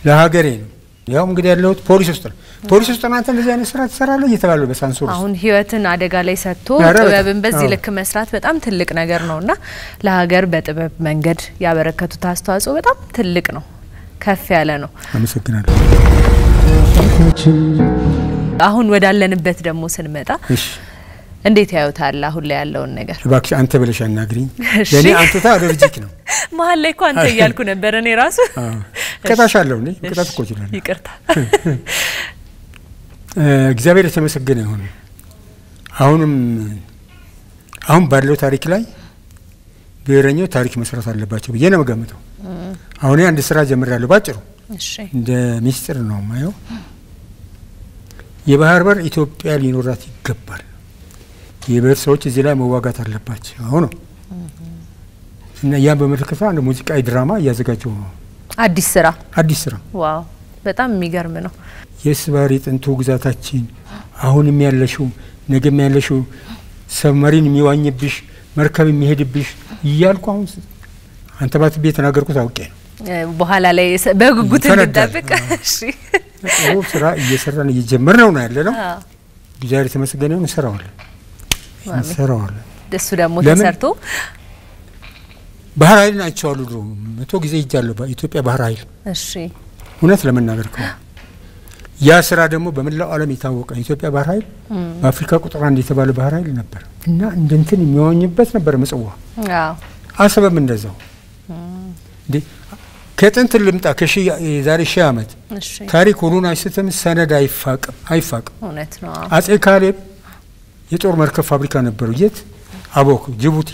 ለሀገሬ ነው። ያው እንግዲህ ያለሁት ፖሊስ ውስጥ ነው። ፖሊስ ውስጥ አንተ እንደዚህ አይነት ስራ ትሰራለህ እየተባለ በሳንሱር
አሁን ህይወትን አደጋ ላይ ሰጥቶ ጥበብን በዚህ ልክ መስራት በጣም ትልቅ ነገር ነውና ለሀገር በጥበብ መንገድ ያበረከቱት አስተዋጽኦ በጣም ትልቅ ነው፣ ከፍ ያለ ነው።
አመሰግናለሁ።
አሁን ወዳለንበት ደግሞ ስንመጣ እንዴት ያዩታል አሁን ላይ ያለውን ነገር?
እባክሽ አንተ ብለሽ አናግሪኝ። ለኔ አንተታ አለርጂክ ነው።
መሀል ላይ እኮ አንተ እያልኩ ነበር እኔ ራሱ።
ከታሻለሁ እኔ ከታሽ እኮ ይችላል።
ይቅርታ።
እግዚአብሔር የተመሰገነ ይሁን። አሁን ባለው ታሪክ ላይ ብሔረኛው ታሪክ መስራት አለባቸው ብዬ ነው የምገምተው። አሁን አንድ ስራ ጀምሬያለሁ ባጭሩ።
እሺ
እንደ ሚስጥር ነው ማየው። የባህር በር ኢትዮጵያ ሊኖራት ይገባል። የብሔር ሰዎች እዚህ ላይ መዋጋት አለባቸው አሁን ነው። እና ያን በመለከተ አንድ ሙዚቃዊ ድራማ እያዘጋጀው ነው። አዲስ ስራ
ዋው በጣም የሚገርም ነው።
የስባሪ ጥንቱ ግዛታችን አሁንም ያለሽው ነገም ያለሽው ሰብመሪን የሚዋኝብሽ መርከብ የሚሄድብሽ እያልኩ አሁን አንተ ባትቤ ተናገርኩት አውቄ ነው።
በኋላ ላይ በጉጉት እንጠብቅ። እሺ
ስራ እየሰራን እየጀመርነው ነው ያለነው። እግዚአብሔር የተመሰገነ ይሁን። እንሰራዋለን። ደሱ ደግሞ
ተሰርቶ
ባህር ኃይል ናቸው አሉ ድሮ 100 ጊዜ ይጃለሁ በኢትዮጵያ ባህር ኃይል።
እሺ
እውነት ለመናገር ያ ስራ ደግሞ በመላው ዓለም የታወቀ ኢትዮጵያ ባህር ኃይል በአፍሪካ ቁጥር 1 የተባለ ባህር ኃይል ነበር እና እንደንትን የሚዋኝበት ነበር ምጽዋ። አሰብም እንደዛው እንዴ ከጥንት ልምጣ ከዛሬ 1000 ዓመት ታሪክ ሁሉን አይስተም ሰነድ አይፋቅም።
እውነት ነው።
አጼ ካሌብ የጦር መርከብ ፋብሪካ ነበሩ። የት? አቦክ ጅቡቲ።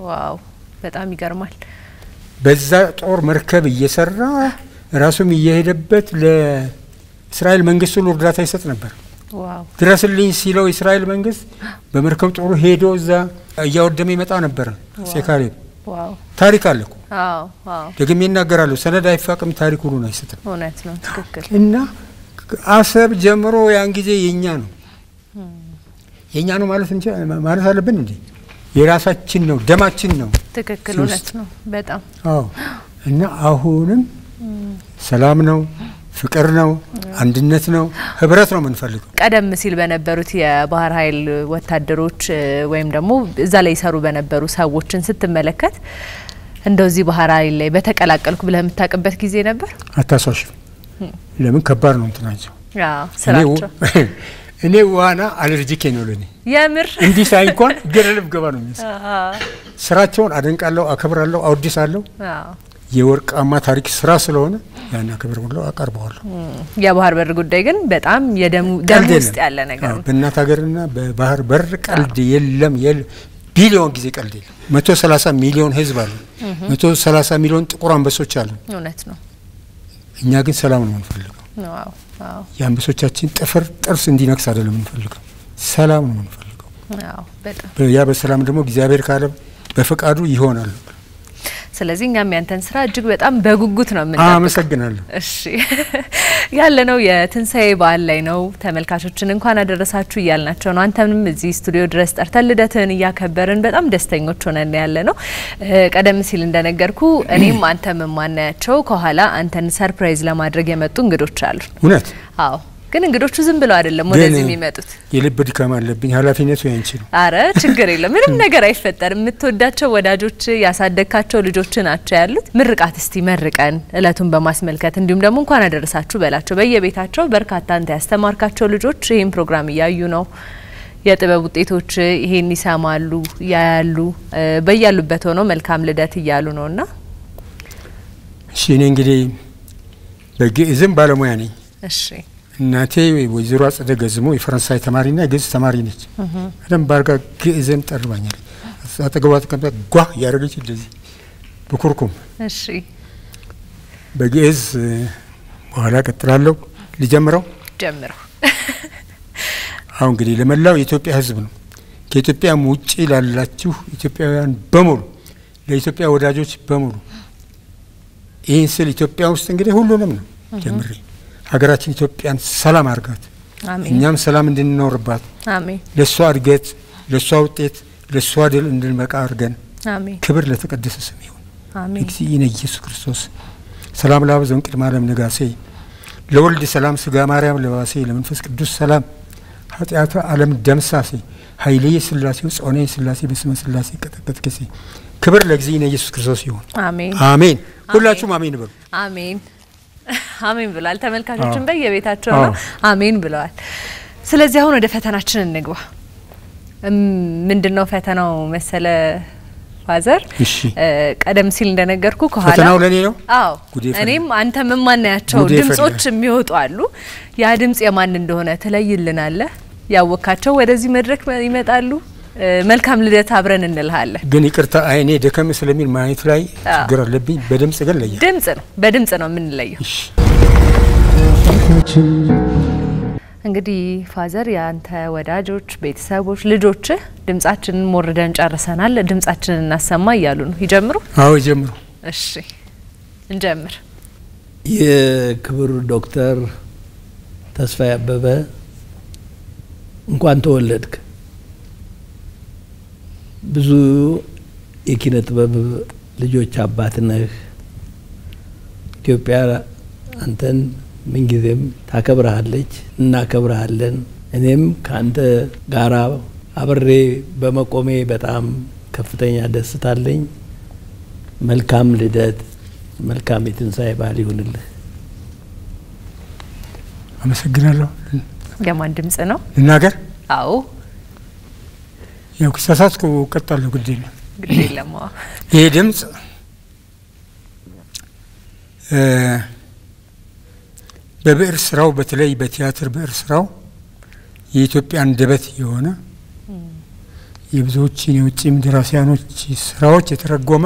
ዋው በጣም ይገርማል።
በዛ ጦር መርከብ እየሰራ ራሱም እየሄደበት ለእስራኤል መንግስት ሁሉ እርዳታ ይሰጥ ነበር።
ዋው
ድረስልኝ ሲለው እስራኤል መንግስት በመርከብ ጦሩ ሄዶ እዛ እያወደመ ይመጣ ነበር አጼ ካሌብ።
ዋው
ታሪክ አለ እኮ።
ዋው
ደግሜ እናገራለሁ። ሰነድ አይፋቅም፣ ታሪክ ሁሉ አይሰጥም።
እውነት ነው። ትክክል።
እና አሰብ ጀምሮ ያን ጊዜ የኛ ነው ማለት አለብን እንዴ? የራሳችን ነው፣ ደማችን ነው።
ትክክል። እውነት ነው በጣም
እና አሁንም ሰላም ነው፣ ፍቅር ነው፣ አንድነት ነው፣ ህብረት ነው የምንፈልገው።
ቀደም ሲል በነበሩት የባህር ኃይል ወታደሮች ወይም ደግሞ እዛ ላይ ይሰሩ በነበሩ ሰዎችን ስትመለከት እንደዚህ ባህር ኃይል ላይ በተቀላቀልኩ ብለህ የምታውቅበት ጊዜ ነበር?
አታሷሽም። ለምን? ከባድ ነው እንትናቸው።
ስራቸው
እኔ ዋና አለርጂክ ነው ለኔ።
የምር
እንዲህ ሳይንኳን ገረልብ ገባ ነው የሚመስለው። ስራቸውን አደንቃለሁ፣ አከብራለሁ፣ አውድሳለሁ። የወርቃማ ታሪክ ስራ ስለሆነ ያን አከብራለሁ፣ አቀርበዋለሁ።
የባህር በር ጉዳይ ግን በጣም ደም ውስጥ ያለ ነገር ነው።
በእናት ሀገርና በባህር በር ቀልድ የለም። ቢሊዮን ጊዜ ቀልድ የለም። 130 ሚሊዮን ህዝብ አለ። 130 ሚሊዮን ጥቁር አንበሶች አሉ።
እውነት ነው።
እኛ ግን ሰላም ነው የምንፈልገው። የአንበሶቻችን ጥፍር ጥርስ እንዲነክስ አይደለም የምንፈልገው፣ ሰላም ነው የምንፈልገው። በጣም ያ በሰላም ደግሞ እግዚአብሔር ካለ በፈቃዱ ይሆናል።
ስለዚህ እኛም ያንተን ስራ እጅግ በጣም በጉጉት ነው የምንጠብቀው።
አመሰግናለሁ።
እሺ ያለነው የትንሳኤ በዓል ላይ ነው። ተመልካቾችን እንኳን አደረሳችሁ እያልናቸው ነው። አንተንም እዚህ ስቱዲዮ ድረስ ጠርተን ልደትን እያከበርን በጣም ደስተኞች ሆነን ያለነው። ቀደም ሲል እንደነገርኩ እኔም አንተም ማናያቸው ከኋላ አንተን ሰርፕራይዝ ለማድረግ የመጡ እንግዶች አሉ።
እውነት?
አዎ። ግን እንግዶች ዝም ብለው አይደለም ወደዚህ የሚመጡት።
የልብ ድካም አለብኝ። ኃላፊነቱ ያንቺ ነው።
አረ ችግር የለም፣ ምንም ነገር አይፈጠርም። የምትወዳቸው ወዳጆች ያሳደግካቸው ልጆች ናቸው ያሉት። ምርቃት እስቲ መርቀን እለቱን በማስመልከት እንዲሁም ደግሞ እንኳን አደረሳችሁ በላቸው። በየቤታቸው በርካታ አንተ ያስተማርካቸው ልጆች ይሄን ፕሮግራም እያዩ ነው የጥበብ ውጤቶች ይሄን ይሰማሉ ያያሉ በያሉበት ሆኖ መልካም ልደት እያሉ ነውና
እሺ እኔ እንግዲህ በግዕዝም ባለሙያ ነኝ
እሺ
እናቴ ወይዘሮ አጸደ ገዝሞ የፈረንሳይ ተማሪና ግዕዝ ተማሪ ነች አደም ባርጋ ግዕዝን ጠርባኛለች አጠገቧ ተቀምጣ ጓ ያረገች እንደዚህ በኩርኩም
እሺ
በግዕዝ በኋላ ቀጥላለሁ ልጀምረው አሁን እንግዲህ ለመላው የኢትዮጵያ ሕዝብ ነው ከኢትዮጵያም ውጪ ላላችሁ ኢትዮጵያውያን በሙሉ ለኢትዮጵያ ወዳጆች በሙሉ ይህን ስል ኢትዮጵያ ውስጥ እንግዲህ ሁሉንም ነው ጀምሬ ሀገራችን ኢትዮጵያን ሰላም አርጋት
አሜን
እኛም ሰላም እንድንኖርባት
አሜን
ለሷ እድገት ለሷ ውጤት ለሷ ድል እንድንበቃ አርገን
አሜን
ክብር ለተቀደሰ ስም ይሁን
አሜን
እግዚእነ ኢየሱስ ክርስቶስ ሰላም ለአብ ዘእንቅድመ ዓለም ነጋሴ ለወልድ ሰላም ስጋ ማርያም ለባሴ ለመንፈስ ቅዱስ ሰላም ኃጢአተ ዓለም ደምሳሴ ኃይሌ ሥላሴው ጾኔ ሥላሴ በስመ ሥላሴ ቀጠቀጥከሴ ክብር ለእግዚእነ ኢየሱስ ክርስቶስ ይሁን
አሜን
አሜን ሁላችሁም አሜን በሉ
አሜን አሜን ብሏል ተመልካቾችን በየቤታቸው ነው አሜን ብለዋል ስለዚህ አሁን ወደ ፈተናችን እንግባ ምንድነው ፈተናው መሰለ ፋዘር ቀደም ሲል እንደነገርኩ ከኋላ
ፈተናው ለኔ ነው
አዎ እኔም አንተ ምን ማናያቸው ድምጾች የሚወጡ አሉ ያ ድምጽ የማን እንደሆነ ተለይልናል ያወካቸው ወደዚህ መድረክ ይመጣሉ መልካም ልደት አብረን እንልሃለን
ግን ይቅርታ አይኔ ደከም ስለሚል ማየት ላይ ችግር አለብኝ በድምጽ ግን ለየ
ድምጽ ነው በድምጽ ነው ምን ለየው እንግዲህ ፋዘር ያንተ ወዳጆች ቤተሰቦች ልጆች ድምጻችንን ሞርደን ጨርሰናል ድምጻችንን እናሰማ ይያሉ ነው ይጀምሩ
አዎ ይጀምሩ
እሺ እንጀምር
የክብር ዶክተር ተስፋዬ አበበ እንኳን ተወለድክ ብዙ የኪነ ጥበብ ልጆች አባት ነህ ኢትዮጵያ አንተን ምን ጊዜም ታከብራለች እናከብራለን እኔም ካንተ ጋራ አብሬ በመቆሜ በጣም ከፍተኛ ደስታለኝ መልካም ልደት መልካም የትንሳኤ በዓል ይሁንልህ
አመሰግናለሁ
የማን ድምጽ ነው
ልናገር
አዎ
ያው ከሳሳትኩ ቀጣለሁ ግድ
የለም
ይሄ ድምጽ በብዕር ስራው በተለይ በቲያትር ብዕር ስራው የኢትዮጵያ አንደበት የሆነ የብዙዎችን የውጭ ደራሲያኖች ስራዎች የተረጎመ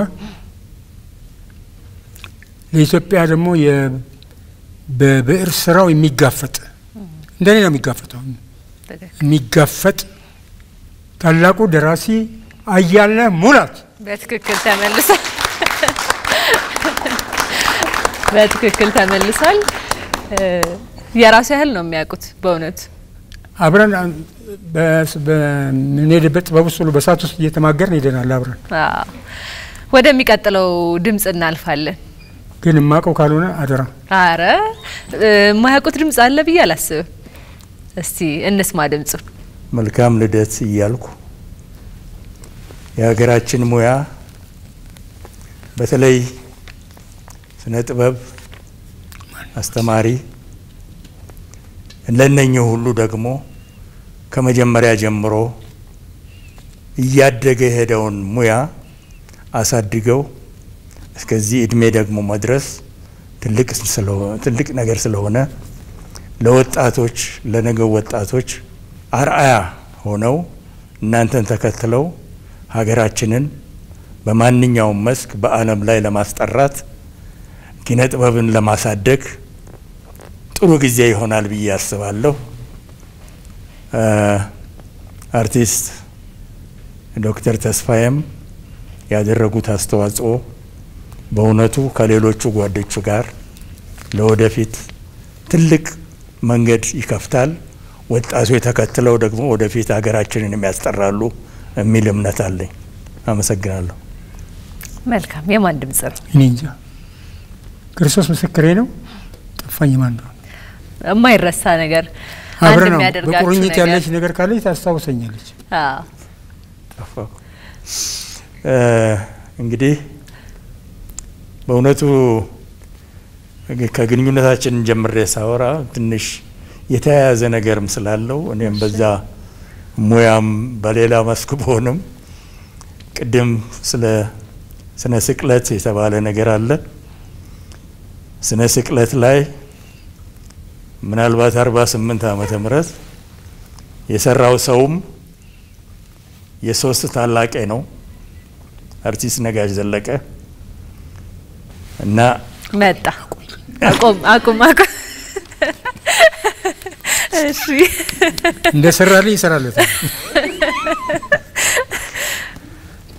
ለኢትዮጵያ ደግሞ በብዕር ስራው የሚጋፈጥ እንደኔ ነው የሚጋፈጥ ታላቁ ደራሲ አያልነህ ሙላት
በትክክል ተመልሷል የራሱ ያህል ነው የሚያውቁት በእውነት
አብረን በምንሄድበት ጥበብ ውስጥ ሁሉ በሳት ውስጥ እየተማገርን ሄደናል አብረን
ወደሚቀጥለው ድምጽ እናልፋለን
ግን ማቀው ካልሆነ አደራ
አረ ማያውቁት ድምጽ አለ ብዬ አላስብም እስቲ እንስማ ድምጹ
መልካም ልደት እያልኩ የሀገራችን ሙያ በተለይ ስነ ጥበብ አስተማሪ ለነኚህ ሁሉ ደግሞ ከመጀመሪያ ጀምሮ እያደገ ሄደውን ሙያ አሳድገው እስከዚህ እድሜ ደግሞ መድረስ ትልቅ ነገር ስለሆነ ለወጣቶች ለነገው ወጣቶች አርአያ ሆነው እናንተን ተከትለው ሀገራችንን በማንኛውም መስክ በዓለም ላይ ለማስጠራት ኪነ ጥበብን ለማሳደግ ጥሩ ጊዜ ይሆናል ብዬ አስባለሁ አርቲስት ዶክተር ተስፋዬም ያደረጉት አስተዋጽኦ በእውነቱ ከሌሎቹ ጓዶቹ ጋር ለወደፊት ትልቅ መንገድ ይከፍታል ወጣቱ የተከተለው ደግሞ ወደፊት ሀገራችንን የሚያስጠራሉ የሚል እምነት አለኝ አመሰግናለሁ
መልካም የማን ድምጽ ነው
እኔ እንጃ ክርስቶስ ምስክሬ ነው ጠፋኝ ማን ነው
የማይረሳ ነገር አንድ የሚያደርጋችሁ
በቁርኝት ያለች ነገር ካለች ታስታውሰኛለች
ጠፋው እንግዲህ በእውነቱ ከግንኙነታችን ጀምሬ ሳወራ ትንሽ የተያያዘ ነገርም ስላለው እኔም በዛ ሙያም በሌላ መስክ ቢሆንም ቅድም ስለ ስነ ስቅለት የተባለ ነገር አለ። ስነ ስቅለት ላይ ምናልባት 48 ዓመተ ምህረት የሰራው ሰውም የሶስት ታላቄ ነው አርቲስት ነጋሽ ዘለቀ እና
መጣ አቁም እሺ
እንደሰራልኝ ይሰራለት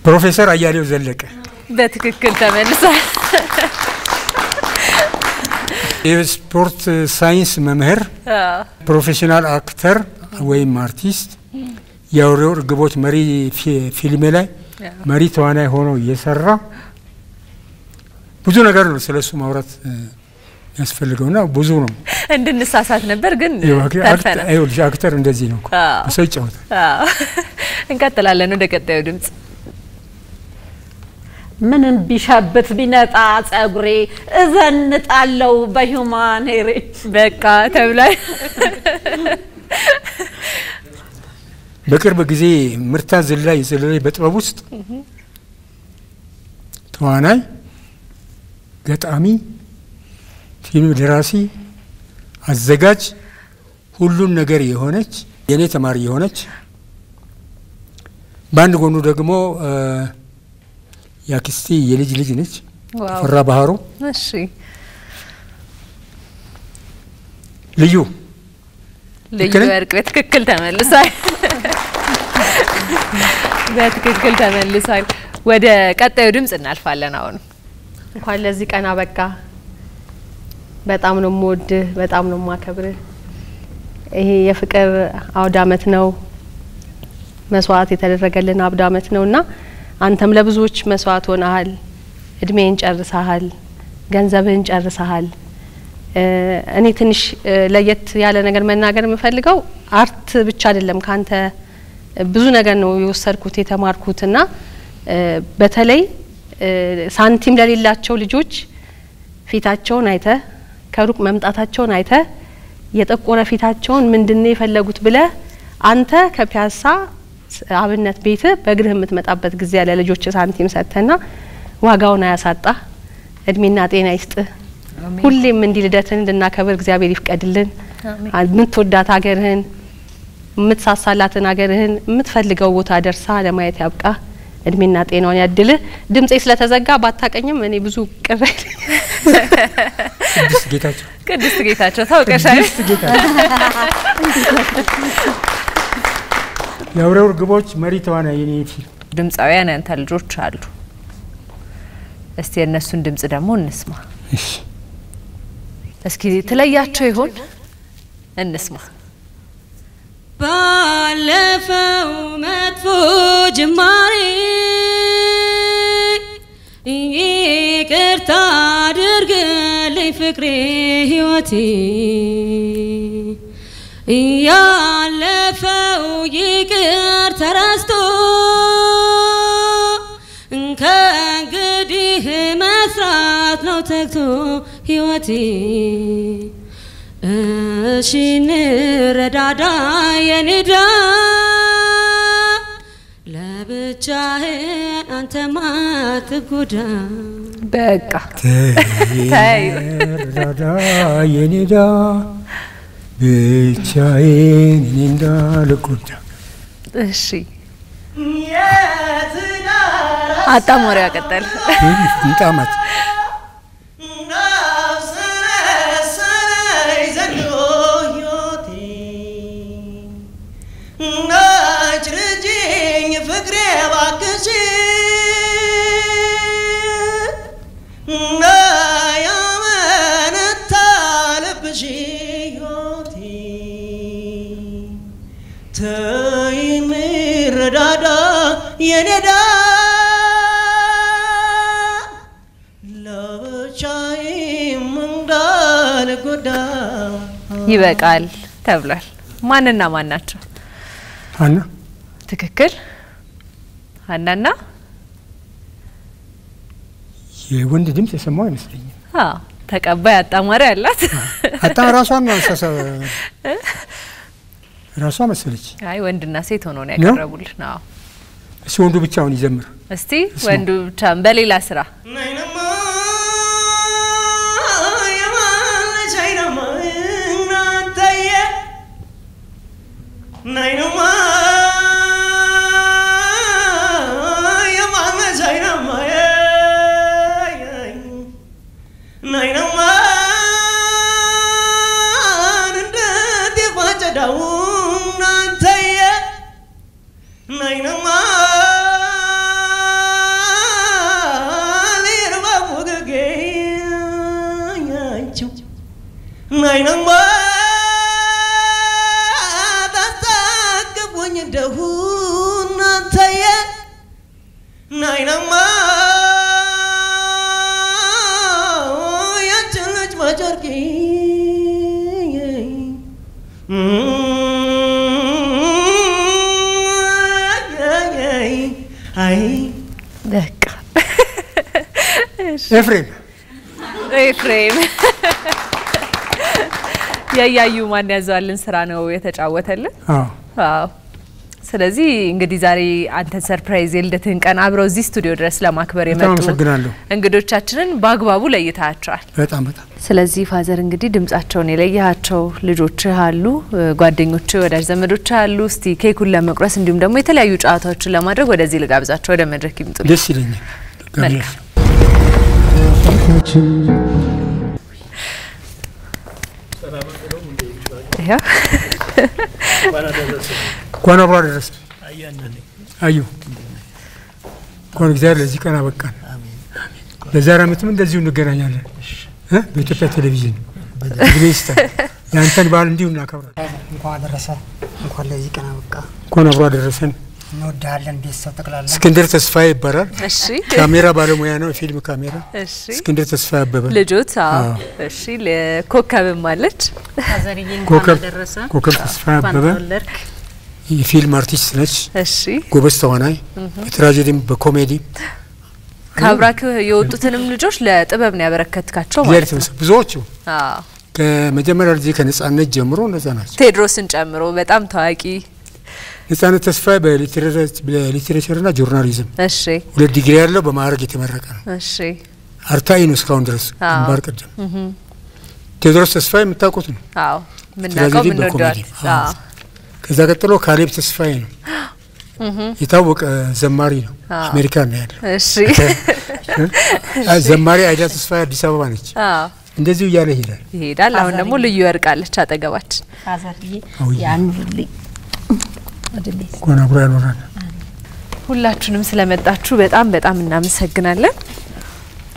ፕሮፌሰር አያሌው ዘለቀ
በትክክል ተመልሷል።
የስፖርት ሳይንስ መምህር ፕሮፌሽናል አክተር ወይም አርቲስት የአውሬው እርግቦች መሪ ፊልም ላይ መሪ ተዋናይ ሆኖ እየሰራ ብዙ ነገር ነው ስለሱ ማውራት ያስፈልገውና ብዙ ነው
እንድንሳሳት ነበር ግን
አክተር እንደዚህ ነው ሰው ይጫወታል።
እንቀጥላለን ወደ ቀጣዩ ድምጽ።
ምንም ቢሻበት ቢነጣ ጸጉሬ እዘንጣለው በሂውማን ሄሬ
በቃ ተብሏል።
በቅርብ ጊዜ ምርታ ዝላይ በጥበብ ውስጥ ተዋናይ፣ ገጣሚ፣ ፊልም ደራሲ፣ አዘጋጅ ሁሉን ነገር የሆነች የኔ ተማሪ የሆነች ባንድ ጎኑ ደግሞ ያክስቲ የልጅ ልጅ ነች ፈራ ባህሩ።
እሺ
ልዩ
ወርቅ በትክክል ተመልሷል። በትክክል ተመልሷል። ወደ ቀጣዩ ድምጽ እናልፋለን። አሁን
እንኳን ለዚህ ቀን አበቃ። በጣም ነው የምወድህ፣ በጣም ነው የማከብርህ። ይሄ የፍቅር አውደ ዓመት ነው፣ መስዋዕት የተደረገልን አውደ ዓመት ነውና አንተም ለብዙዎች መስዋዕት ሆነሃል። እድሜን ጨርሰሃል፣ ገንዘብህን ጨርሰሃል። እኔ ትንሽ ለየት ያለ ነገር መናገር የምፈልገው አርት ብቻ አይደለም፣ ካንተ ብዙ ነገር ነው የወሰድኩት የተማርኩትና በተለይ ሳንቲም ለሌላቸው ልጆች ፊታቸውን አይተ ከሩቅ መምጣታቸውን አይተ የጠቆረ ፊታቸውን ምንድነው የፈለጉት ብለ አንተ ከፒያሳ አብነት ቤት በእግርህ የምትመጣበት ጊዜ ያለ ልጆች ሳንቲም ሰተና ዋጋውን አያሳጣ። እድሜና ጤና ይስጥ። ሁሌም እንዲ ልደትን እንድናከብር እግዚአብሔር ይፍቀድልን። የምትወዳት ሀገርህን የምትሳሳላትን ሀገርህን የምትፈልገው ቦታ ደርሳ ለማየት ያብቃ። እድሜና ጤናውን ያድልህ። ድምጼ ስለተዘጋ ባታቀኝም እኔ ብዙ ቅር
ቅድስት ጌታቸው ታውቀሻል።
የአውሬው እርግቦች መሪ ተዋናይ የኔ ፊልም
ድምጻውያን ያንተ ልጆች አሉ። እስቲ የነሱን ድምጽ ደግሞ እንስማ።
እሺ
እስኪ ትለያቸው ይሆን? እንስማ።
ባለፈው መጥፎ ጅማሬ ይቅርታ አድርግልኝ ፍቅሬ ሕይወቴ ያለፈው ይቅር ተረስቶ ከእንግዲህ መስራት ነው ተግቶ ሕይወቴ እሺ እንረዳዳ የኔዳ ለብቻህን አንተማ አትጎዳ
በቃ
እንረዳዳ የኔዳ ብቻዬን እኔ እንዳልጎዳ።
እሺ አጣሞሪያ ቀጠል
እንጣማት
ረዳዳ የኔዳ ለብቻዬ እንዳልጎዳ።
ይበቃል ተብሏል። ማንና ማን ናቸው?
ሀና
ትክክል። ሀናና
የወንድ ድምጽ የሰማው አይመስለኝም።
ተቀባይ አጣማሪ አላት።
አጣ ራሷን ነው ራሷ መሰለች።
አይ ወንድና ሴት ሆኖ ነው ያቀረቡልን። አዎ
እሺ ወንዱ ብቻውን ይዘምር
እስቲ ወንዱ ብቻውን በሌላ ስራ ኤፍሬም ያያዩ ማን ያዘዋልን ስራ ነው የተጫወተልን? አዎ ስለዚህ እንግዲህ ዛሬ አንተ ሰርፕራይዝ የልደትህን ቀን አብረው እዚህ ስቱዲዮ ድረስ ለማክበር የመጡ እንግዶቻችንን በአግባቡ ለይታቸዋል።
በጣም
ስለዚህ ፋዘር እንግዲህ ድምጻቸውን የለያቸው ልጆች አሉ፣ ጓደኞች፣ ወዳጅ ዘመዶች አሉ። እስቲ ኬኩን ለመቁረስ እንዲሁም ደግሞ የተለያዩ ጨዋታዎችን ለማድረግ ወደዚህ ልጋብዛቸው፣ ወደ መድረክ ይምጡ።
ደስ ይለኛል።
ያ
እንኳን አብሮ አደረሰ። አዩ እንኳን እግዚአብሔር ለዚህ ቀን አበቃን። ለዛሬ ዓመትም እንደዚሁ እንገናኛለን በኢትዮጵያ ቴሌቪዥን በግሬስታ ያንተን በዓል እንዲሁ እናከብራለን።
እንኳን አደረሰ። እንኳን ለዚህ ቀን አበቃ።
እንኳን አብሮ አደረሰን።
እንወዳለን። ቤተሰብ ጠቅላላ
እስክንድር ተስፋዬ ይባላል።
እሺ
ካሜራ ባለሙያ ነው፣ ፊልም ካሜራ።
እሺ
እስክንድር ተስፋዬ አበበ
ልጆት። አዎ እሺ ለኮከብም አለች።
አዘርዬ እንኳን አደረሰ።
ኮከብ ተስፋዬ አበበ የፊልም አርቲስት ነች።
እሺ
ጎበዝ ተዋናይ፣ በትራጀዲም በኮሜዲ
ካብራክ የወጡትንም ልጆች ለጥበብ ነው ያበረከትካቸው ማለት ነው።
ብዙዎቹ
አዎ
ከመጀመሪያ ልጅ ከነጻነት ጀምሮ እንደዛ ናቸው።
ቴድሮስን ጨምሮ በጣም ታዋቂ
ነጻነት ተስፋዬ በሊትሬቸርና ጆርናሊዝም
እሺ
2 ዲግሪ ያለው በማዕረግ የተመረቀ ነው።
እሺ
አርታኢ ነው እስካሁን ድረስ ግንባር ቀደም። ቴድሮስ ተስፋዬ የምታውቁት ነው።
አዎ ምናውቀው ምንወደዋል። አዎ
ከዛ ቀጥሎ ካሌብ ተስፋዬ ነው። የታወቀ ዘማሪ ነው። አሜሪካን ነው ያለው።
እሺ
ዘማሪ አይዳ ተስፋዬ አዲስ አበባ ነች።
አዎ
እንደዚሁ እያለ ይሄዳል።
አሁን ደግሞ ልዩ ወርቃለች አጠገባችን።
አዘርዬ ያኑርልኝ
እንኳን አብሮ ያኖራል።
ሁላችሁንም ስለመጣችሁ በጣም እናመሰግናለን።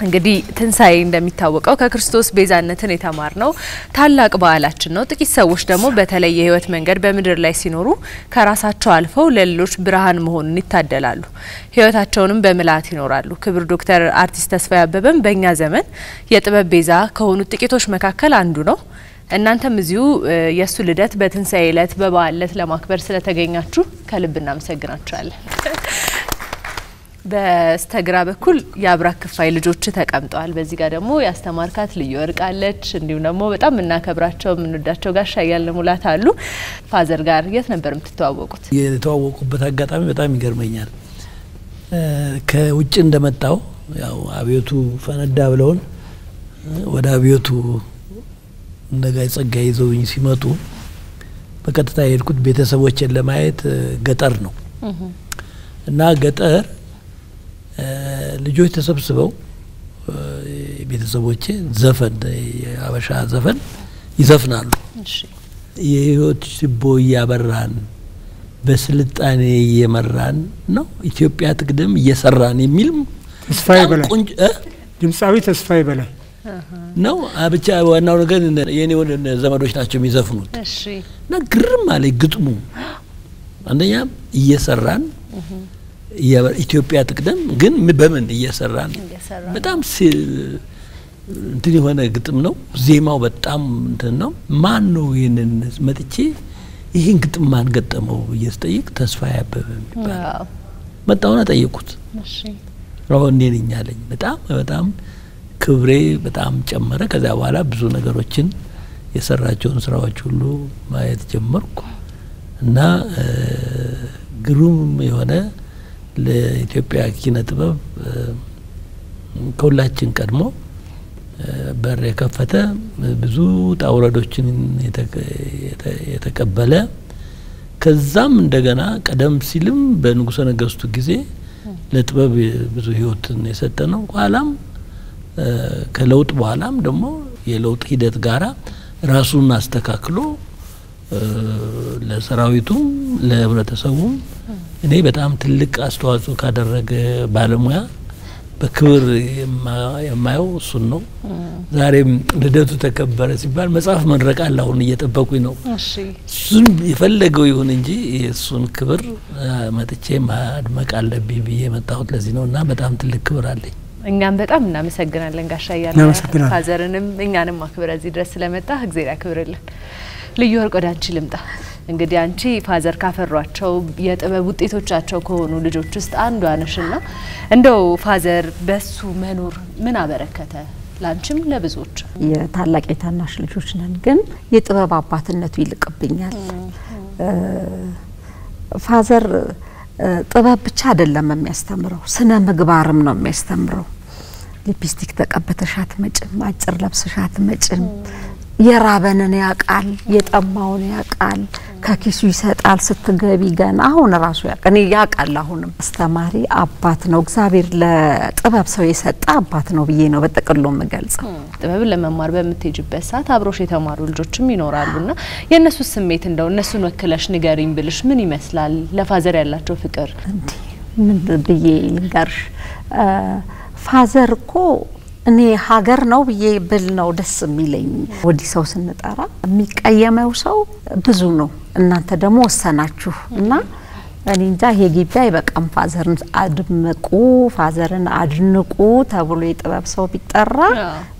እንግዲህ ትንሳኤ እንደሚታወቀው ከክርስቶስ ቤዛነትን የተማርነው ታላቅ በዓላችን ነው። ጥቂት ሰዎች ደግሞ በተለይ የህይወት መንገድ በምድር ላይ ሲኖሩ ከራሳቸው አልፈው ለሌሎች ብርሃን መሆኑን ይታደላሉ። ህይወታቸውንም በምልአት ይኖራሉ። ክብር ዶክተር አርቲስት ተስፋዬ አበበም በእኛ ዘመን የጥበብ ቤዛ ከሆኑ ጥቂቶች መካከል አንዱ ነው። እናንተም እዚሁ የሱ ልደት በትንሳኤ ዕለት በበዓል ዕለት ለማክበር ስለተገኛችሁ ከልብ እናመሰግናችኋለን። በስተግራ በኩል የአብራክ ክፋይ ልጆች ተቀምጠዋል። በዚህ ጋር ደግሞ ያስተማርካት ልዩ ወርቃለች። እንዲሁም ደግሞ በጣም እናከብራቸው ምንወዳቸው ጋር ሻያል ሙላት አሉ። ፋዘር ጋር የት ነበር የምትተዋወቁት?
የተዋወቁበት አጋጣሚ በጣም ይገርመኛል። ከውጭ እንደመጣው ያው አብዮቱ ፈነዳ ብለውን ወደ አብዮቱ እንደጋይ ጸጋይ ይዘውኝ ሲመጡ በቀጥታ የሄድኩት ቤተሰቦችን ለማየት ገጠር ነው እና ገጠር ልጆች ተሰብስበው ቤተሰቦቼ ዘፈን የአበሻ ዘፈን ይዘፍናሉ። የህይወት ችቦ እያበራን በስልጣኔ እየመራን ነው ኢትዮጵያ ትቅደም እየሰራን የሚል
ተስፋዬ በላይ ድምጻዊ ተስፋዬ በላይ
ነው። ብቻ ዋናው ነገር የኔ ዘመዶች ናቸው የሚዘፍኑት።
እሺ
እና ግርም አለ ግጥሙ። አንደኛ እየሰራን ኢትዮጵያ ትቅደም ግን በምን እየሰራን በጣም እንትን የሆነ ግጥም ነው። ዜማው በጣም እንትን ነው። ማን ነው ይሄንን መጥቼ ይሄን ግጥም ማን ገጠመው እየስጠይቅ ተስፋዬ አበበ ይባላል። መጣውና ጠየቁት።
እሺ
ነው እኔ ነኝ አለኝ። በጣም ክብሬ በጣም ጨመረ። ከዛ በኋላ ብዙ ነገሮችን የሰራቸውን ስራዎች ሁሉ ማየት ጀመርኩ እና ግሩም የሆነ ለኢትዮጵያ ኪነ ጥበብ ከሁላችን ቀድሞ በር የከፈተ ብዙ ጣውረዶችን የተቀበለ ከዛም እንደገና ቀደም ሲልም በንጉሠ ነገሥቱ ጊዜ ለጥበብ ብዙ ህይወትን የሰጠ ነው። ኋላም ከለውጥ በኋላም ደግሞ የለውጥ ሂደት ጋራ ራሱን አስተካክሎ ለሰራዊቱም ለህብረተሰቡም እኔ በጣም ትልቅ አስተዋጽኦ ካደረገ ባለሙያ በክብር የማየው እሱን ነው። ዛሬም ልደቱ ተከበረ ሲባል መጽሐፍ መድረቅ አለ አሁን እየጠበቁኝ ነው። እሱን የፈለገው ይሁን እንጂ እሱን ክብር መጥቼ ማድመቅ አለብኝ ብዬ መጣሁት ለዚህ ነውና በጣም ትልቅ ክብር አለኝ።
እኛም በጣም እናመሰግናለን ጋሻ ያለ ፋዘርንም እኛንም አክብረ እዚህ ድረስ ስለመጣ እግዚአብሔር ያክብርልን። ልዩ ወርቅ ወደ አንቺ ልምጣ። እንግዲህ አንቺ ፋዘር ካፈሯቸው የጥበብ ውጤቶቻቸው ከሆኑ ልጆች ውስጥ አንዷ ነሽና እንደው ፋዘር በሱ መኖር ምን አበረከተ ላንቺም ለብዙዎች?
የታላቅ የታናሽ ልጆች ነን፣ ግን የጥበብ አባትነቱ ይልቅብኛል። ፋዘር ጥበብ ብቻ አይደለም የሚያስተምረው፣ ስነ ምግባርም ነው የሚያስተምረው። ሊፕስቲክ ተቀበተሻት መጭም፣ አጭር ለብሰሻት መጭም፣ የራበንን ያቃል፣ የጠማውን ያቃል፣ ከኪሱ ይሰጣል ስትገቢ ገና አሁን ራሱ ያቃል። አሁንም አስተማሪ አባት ነው። እግዚአብሔር ለጥበብ ሰው የሰጠ አባት ነው ብዬ ነው በጥቅሉ የምገልጸው።
ጥበብን ለመማር በምትሄጂበት ሰዓት አብሮሽ የተማሩ ልጆችም ይኖራሉና የነሱ ስሜት እንደው እነሱን ወክለሽ ንገሪኝ ብልሽ ምን ይመስላል? ለፋዘር ያላቸው ፍቅር
እንዴ ምን ብዬ ልንገርሽ? ፋዘር እኮ እኔ ሀገር ነው ብዬ ብል ነው ደስ የሚለኝ። ወዲህ ሰው ስንጠራ የሚቀየመው ሰው ብዙ ነው። እናንተ ደግሞ ወሰናችሁ እና እኔ እንጃ ይሄ ግቢ አይበቃም። ፋዘርን አድምቁ፣ ፋዘርን አድንቁ ተብሎ የጥበብ ሰው ቢጠራ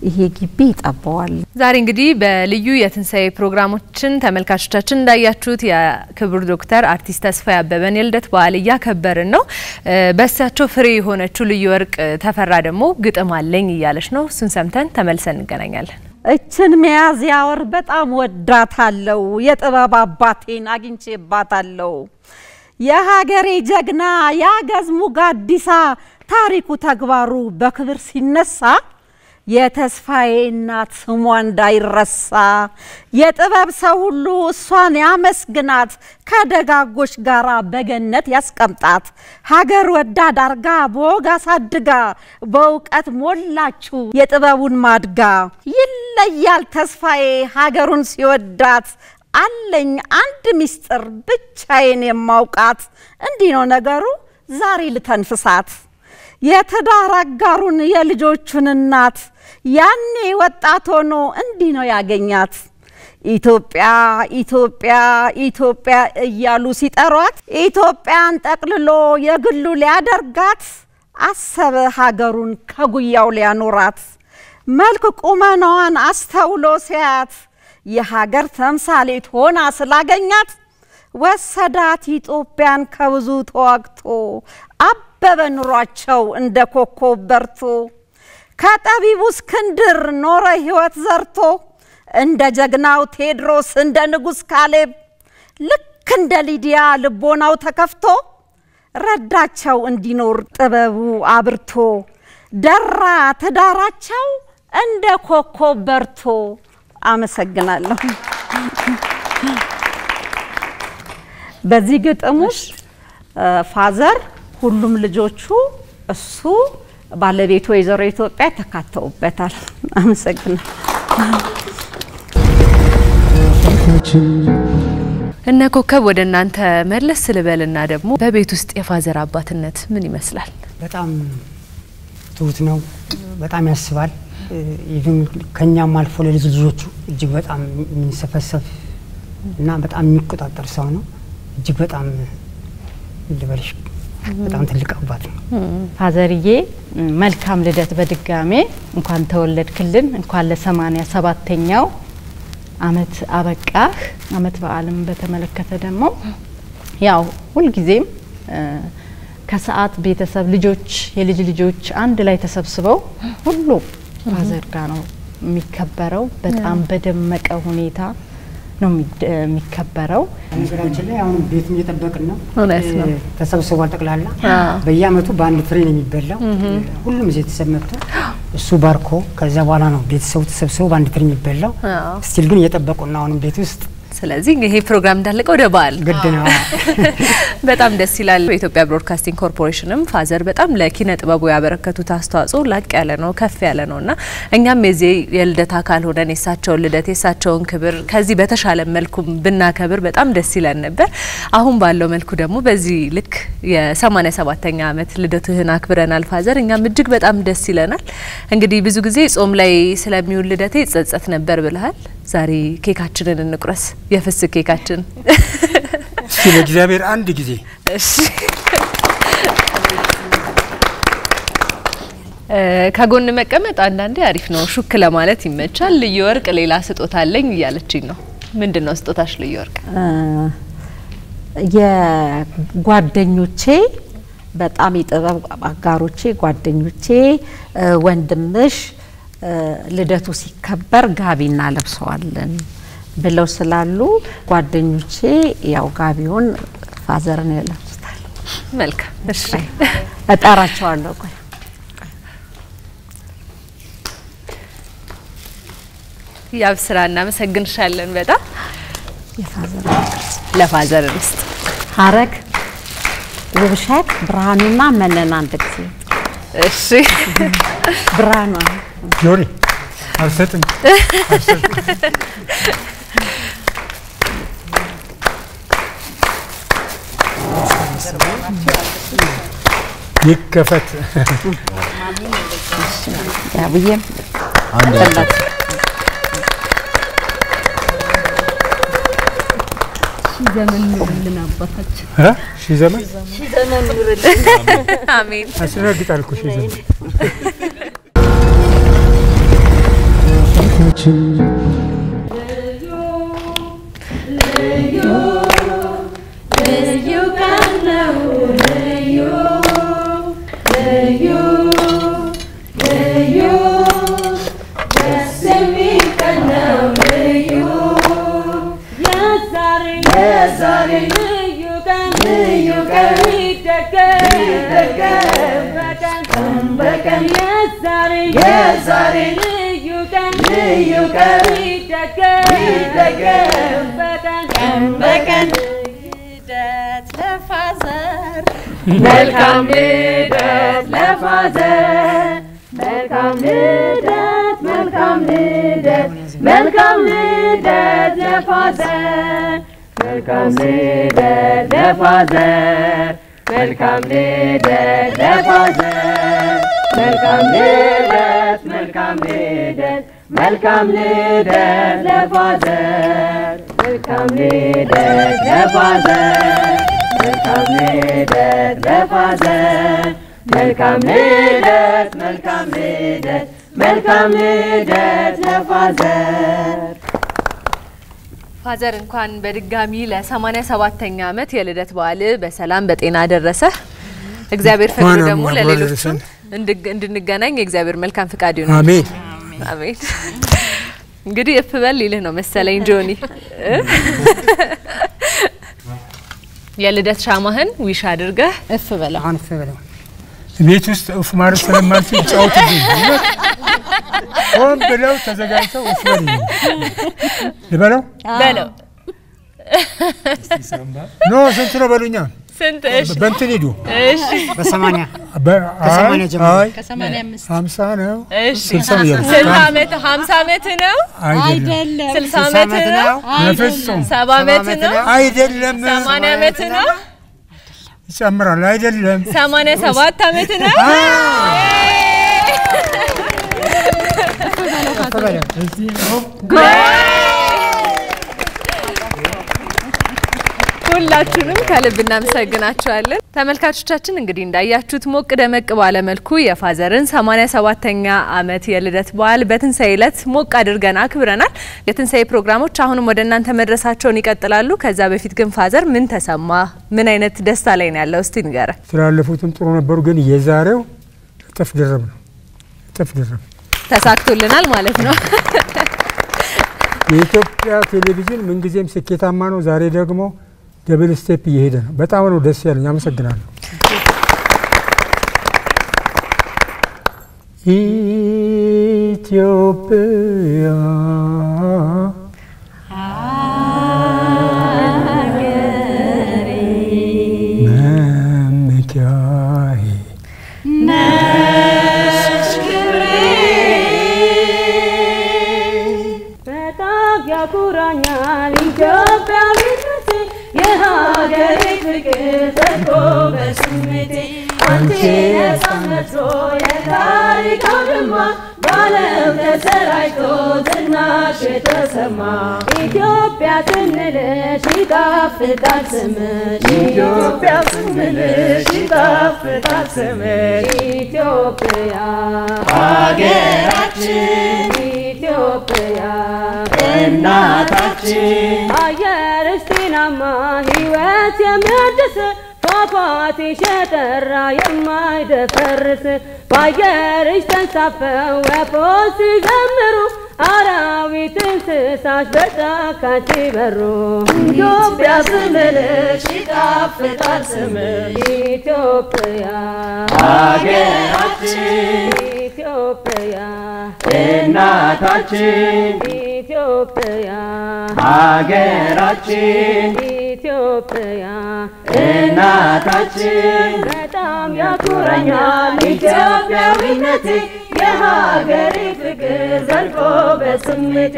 ይሄ ግቢ ይጠባዋል።
ዛሬ እንግዲህ በልዩ የትንሳኤ ፕሮግራሞችን ተመልካቾቻችን እንዳያችሁት የክቡር ዶክተር አርቲስት ተስፋዬ አበበን የልደት በዓል እያከበርን ነው። በእሳቸው ፍሬ የሆነችው ልዩ ወርቅ ተፈራ ደግሞ ግጥም አለኝ እያለች ነው። እሱን ሰምተን ተመልሰን እንገናኛለን።
እችን ሚያዝያ ወር በጣም ወዳታለሁ፣ የጥበብ አባቴን አግኝቼባታለሁ። የሀገሬ ጀግና ያገዝሙ ጋዲሳ ታሪኩ ተግባሩ በክብር ሲነሳ የተስፋዬ እናት ስሟ እንዳይረሳ የጥበብ ሰው ሁሉ እሷን ያመስግናት ከደጋጎች ጋራ በገነት ያስቀምጣት ሀገር ወዳድ አርጋ በወግ አሳድጋ በእውቀት ሞላችሁ የጥበቡን ማድጋ ይለያል ተስፋዬ ሀገሩን ሲወዳት አለኝ አንድ ሚስጥር ብቻዬን የማውቃት እንዲህ ነው ነገሩ ዛሬ ልተንፍሳት የትዳር አጋሩን የልጆቹን እናት ያኔ ወጣት ሆኖ እንዲህ ነው ያገኛት ኢትዮጵያ ኢትዮጵያ ኢትዮጵያ እያሉ ሲጠሯት ኢትዮጵያን ጠቅልሎ የግሉ ሊያደርጋት አሰበ ሀገሩን ከጉያው ሊያኖራት መልክ ቁመናዋን አስተውሎ ሲያት የሀገር ተምሳሌት ሆና ስላገኛት ወሰዳት ኢትዮጵያን ከብዙ ተዋግቶ አበበ ኑሯቸው እንደ ኮከብ በርቶ ከጠቢቡ እስክንድር ኖረ ህይወት ዘርቶ እንደ ጀግናው ቴድሮስ እንደ ንጉስ ካሌብ ልክ እንደ ሊዲያ ልቦናው ተከፍቶ ረዳቸው እንዲኖር ጥበቡ አብርቶ ደራ ተዳራቸው እንደ ኮከብ በርቶ አመሰግናለሁ። በዚህ ግጥም ውስጥ ፋዘር ሁሉም ልጆቹ እሱ ባለቤቱ ወይዘሮ ኢትዮጵያ ተካተውበታል። አመሰግናለሁ።
እነ ኮከብ ወደ እናንተ መለስ ልበልና ደግሞ በቤት ውስጥ የፋዘር አባትነት ምን ይመስላል?
በጣም ትሁት ነው። በጣም ያስባል። ይሁን ከኛም አልፎ ለልጅ ልጆቹ እጅግ በጣም የሚንሰፈሰፍ እና በጣም የሚቆጣጠር ሰው ነው። እጅግ በጣም ልበልሽ በጣም ትልቅ አባት ነው።
ፋዘርዬ መልካም ልደት በድጋሜ እንኳን ተወለድክልን። እንኳን ለ87ኛው አመት አበቃህ። አመት በዓልም በተመለከተ ደግሞ ያው ሁሉ ጊዜም ከሰዓት ቤተሰብ ልጆች የልጅ ልጆች አንድ ላይ ተሰብስበው ሁሉ ፋዘር ጋር ነው የሚከበረው። በጣም በደመቀ ሁኔታ
ነው የሚከበረው።
ነገራችን ላይ አሁን ቤቱን እየጠበቅን ነው።
እውነት ነው።
ተሰብስቧል ጠቅላላ በየአመቱ በአንድ ትሪ ነው የሚበላው። ሁሉም ቤተሰብ መጥቶ እሱ ባርኮ ከዛ በኋላ ነው ቤተሰቡ ተሰብስቦ በአንድ ትሪ የሚበላው። ስቲል ግን እየጠበቁን ነው አሁንም ቤት ውስጥ።
ስለዚህ ይሄ ፕሮግራም እንዳለቀ ወደ በዓል
ግድ ነው።
በጣም ደስ ይላል። በኢትዮጵያ ብሮድካስቲንግ ኮርፖሬሽንም ፋዘር በጣም ለኪነ ጥበቡ ያበረከቱት አስተዋጽኦ ላቅ ያለ ነው፣ ከፍ ያለ ነውና እኛም የዚህ የልደት አካል ሆነን የሳቸውን ልደት የሳቸውን ክብር ከዚህ በተሻለ መልኩ ብናከብር በጣም ደስ ይለን ነበር። አሁን ባለው መልኩ ደግሞ በዚህ ልክ የ87ኛ አመት ልደትህን አክብረናል ፋዘር። እኛም እጅግ በጣም ደስ ይለናል። እንግዲህ ብዙ ጊዜ ጾም ላይ ስለሚውል ልደቴ ጸጸት ነበር ብለሃል። ዛሬ ኬካችንን እንቁረስ፣ የፍስክ ኬካችን።
እስኪ ለእግዚአብሔር አንድ ጊዜ
እሺ። ከጎን መቀመጥ አንዳንዴ አሪፍ ነው፣ ሹክ ለማለት ይመቻል። ልዩ ወርቅ ሌላ ስጦታ አለኝ እያለችኝ ነው። ምንድነው ስጦታሽ ልዩ ወርቅ?
የጓደኞቼ በጣም የጥበብ አጋሮቼ ጓደኞቼ ወንድምሽ ልደቱ ሲከበር ጋቢና ለብሰዋለን ብለው ስላሉ ጓደኞቼ ያው ጋቢውን ፋዘርን ያለብሱታል።
መልካም እሺ፣
እጠራቸዋለሁ። ቆይ
ያብስራ፣ እናመሰግንሻለን በጣም
የፋዘር
ለፋዘር ውስጥ
ሀረግ ውብሸት ብርሃኑና መነና አንድ ጊዜ።
እሺ
ብርሃኑ
ጆሪ አልሰጥም ይከፈት
ያብዬም
አንድ
ዘመን ኑርልን አባታችን
ሺ ዘመን
ኑርልን
አሜን።
አስረግጣልኩ ሺ ዘመን
መልካም ልደት ለፋዘር መልካም ልደት መልካም ልደት መልካም ልደት ለፋዘር መልካም ልደት ለፋዘር መልካም ልደት ለፋዘር መልካም ልደት መልካም ልደት መልካም ልደት ለፋዘር መልካም ልደት ለፋዘር መልካም ልደት ለፋዘር መልካም ልደት መልካም ልደት መልካም ልደት ለፋዘር።
ፋዘር እንኳን በድጋሚ ለ87ኛ አመት የልደት በዓል በሰላም በጤና አደረሰ። እግዚአብሔር ፈቅዶ ደግሞ ለሌሎች እንድንገናኝ የእግዚአብሔር መልካም ፍቃድ ይሁን።
አሜን
አሜን። እንግዲህ እፍ በል ይልህ ነው መሰለኝ ጆኒ። የልደት ሻማህን ዊሽ አድርገህ እፍ በለው።
አሁን እፍ በለው።
ቤት ውስጥ እፍ ማለት ስለማልችል ጫውትልኝ ሆን ብለው ተዘጋጅተው እፍ በልኝ ልበለው
በለው።
ኖ ስንት ነው በሉኛ።
ስንት? እሺ
በእንትን ሂዱ።
እሺ
በ80 ከ80 ጀምሮ
ከ85
50 ነው።
እሺ
60
ዓመት 50 ዓመት ነው
አይደለም
60 ዓመት ነው
በፍጹም
70 ዓመት ነው
አይደለም
80 ዓመት ነው
ይጨምራል አይደለም
87 ዓመት ነው ሁላችሁንም ከልብ እናመሰግናችኋለን። ተመልካቾቻችን እንግዲህ እንዳያችሁት ሞቅ ደመቅ ባለ መልኩ የፋዘርን 87ኛ አመት የልደት በዓል በትንሳኤ ዕለት ሞቅ አድርገን አክብረናል። የትንሳኤ ፕሮግራሞች አሁንም ወደ እናንተ መድረሳቸውን ይቀጥላሉ። ከዛ በፊት ግን ፋዘር ምን ተሰማ? ምን አይነት ደስታ ላይ ነው ያለው? እስቲ ንገረን።
ስላለፉትም ጥሩ ነበሩ፣ ግን የዛሬው እጥፍ ድርብ ነው። እጥፍ ድርብ
ተሳክቶልናል ማለት ነው።
የኢትዮጵያ ቴሌቪዥን ምንጊዜም ስኬታማ ነው። ዛሬ ደግሞ ደብል ስቴፕ እየሄደ ነው። በጣም ነው ደስ ያለኝ። አመሰግናለሁ። ኢትዮጵያ
ሀገሬ
መመኪያዬ
ነሽ ክብሬ በጣም ያኩራኛል ኢትዮጵያዊነቴ የሀገሬ ፍቅር ዘልቆ በስሜቴ አንቺ ነፃነት የታሪክ አውድማ በዓለም ተሰራጭቶ ዝናሽ የተሰማ ኢትዮጵያ ስንልሽ ይጣፍጣል ስምሽ ኢትዮጵያ ስንልሽ ይጣፍጣል ስምሽ ኢትዮጵያ ሀገራችን ኢትዮጵያ እናታችን አየርሽ ጤናማ ሕይወት የሚያድስ ፏፏቴሽ የጠራ የማይደፈርስ በአየርሽ ተንሳፈው ወፎች ሲዘምሩ አራዊት እንስሳሽ በጫካሽ ሲበሩ ኢትዮጵያ ስንልሽ ይጣፍጣል ስምሽ ኢትዮጵያ ሀገራችን ኢትዮጵያ እናታችን ኢትዮጵያ ሀገራችን ኢትዮጵያ እናታችን በጣም ያኩራኛል ኢትዮጵያዊነቴ የሀገሬ ፍቅር ዘልቆ በስሜቴ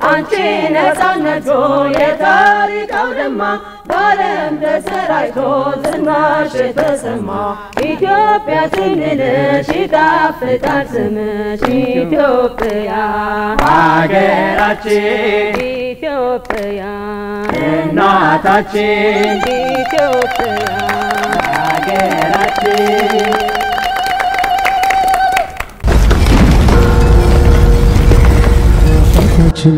አንቺ ነፃነቶ የታሪክ አውድማ በዓለም ተሰራጭቶ ዝናሽ የተሰማ ኢትዮጵያ ስንልሽ ይጣፍጣል ስምሽ ኢትዮጵያ ሀገራችን ኢትዮጵያ እናታችን ኢትዮጵያ ሀገራችን
ችን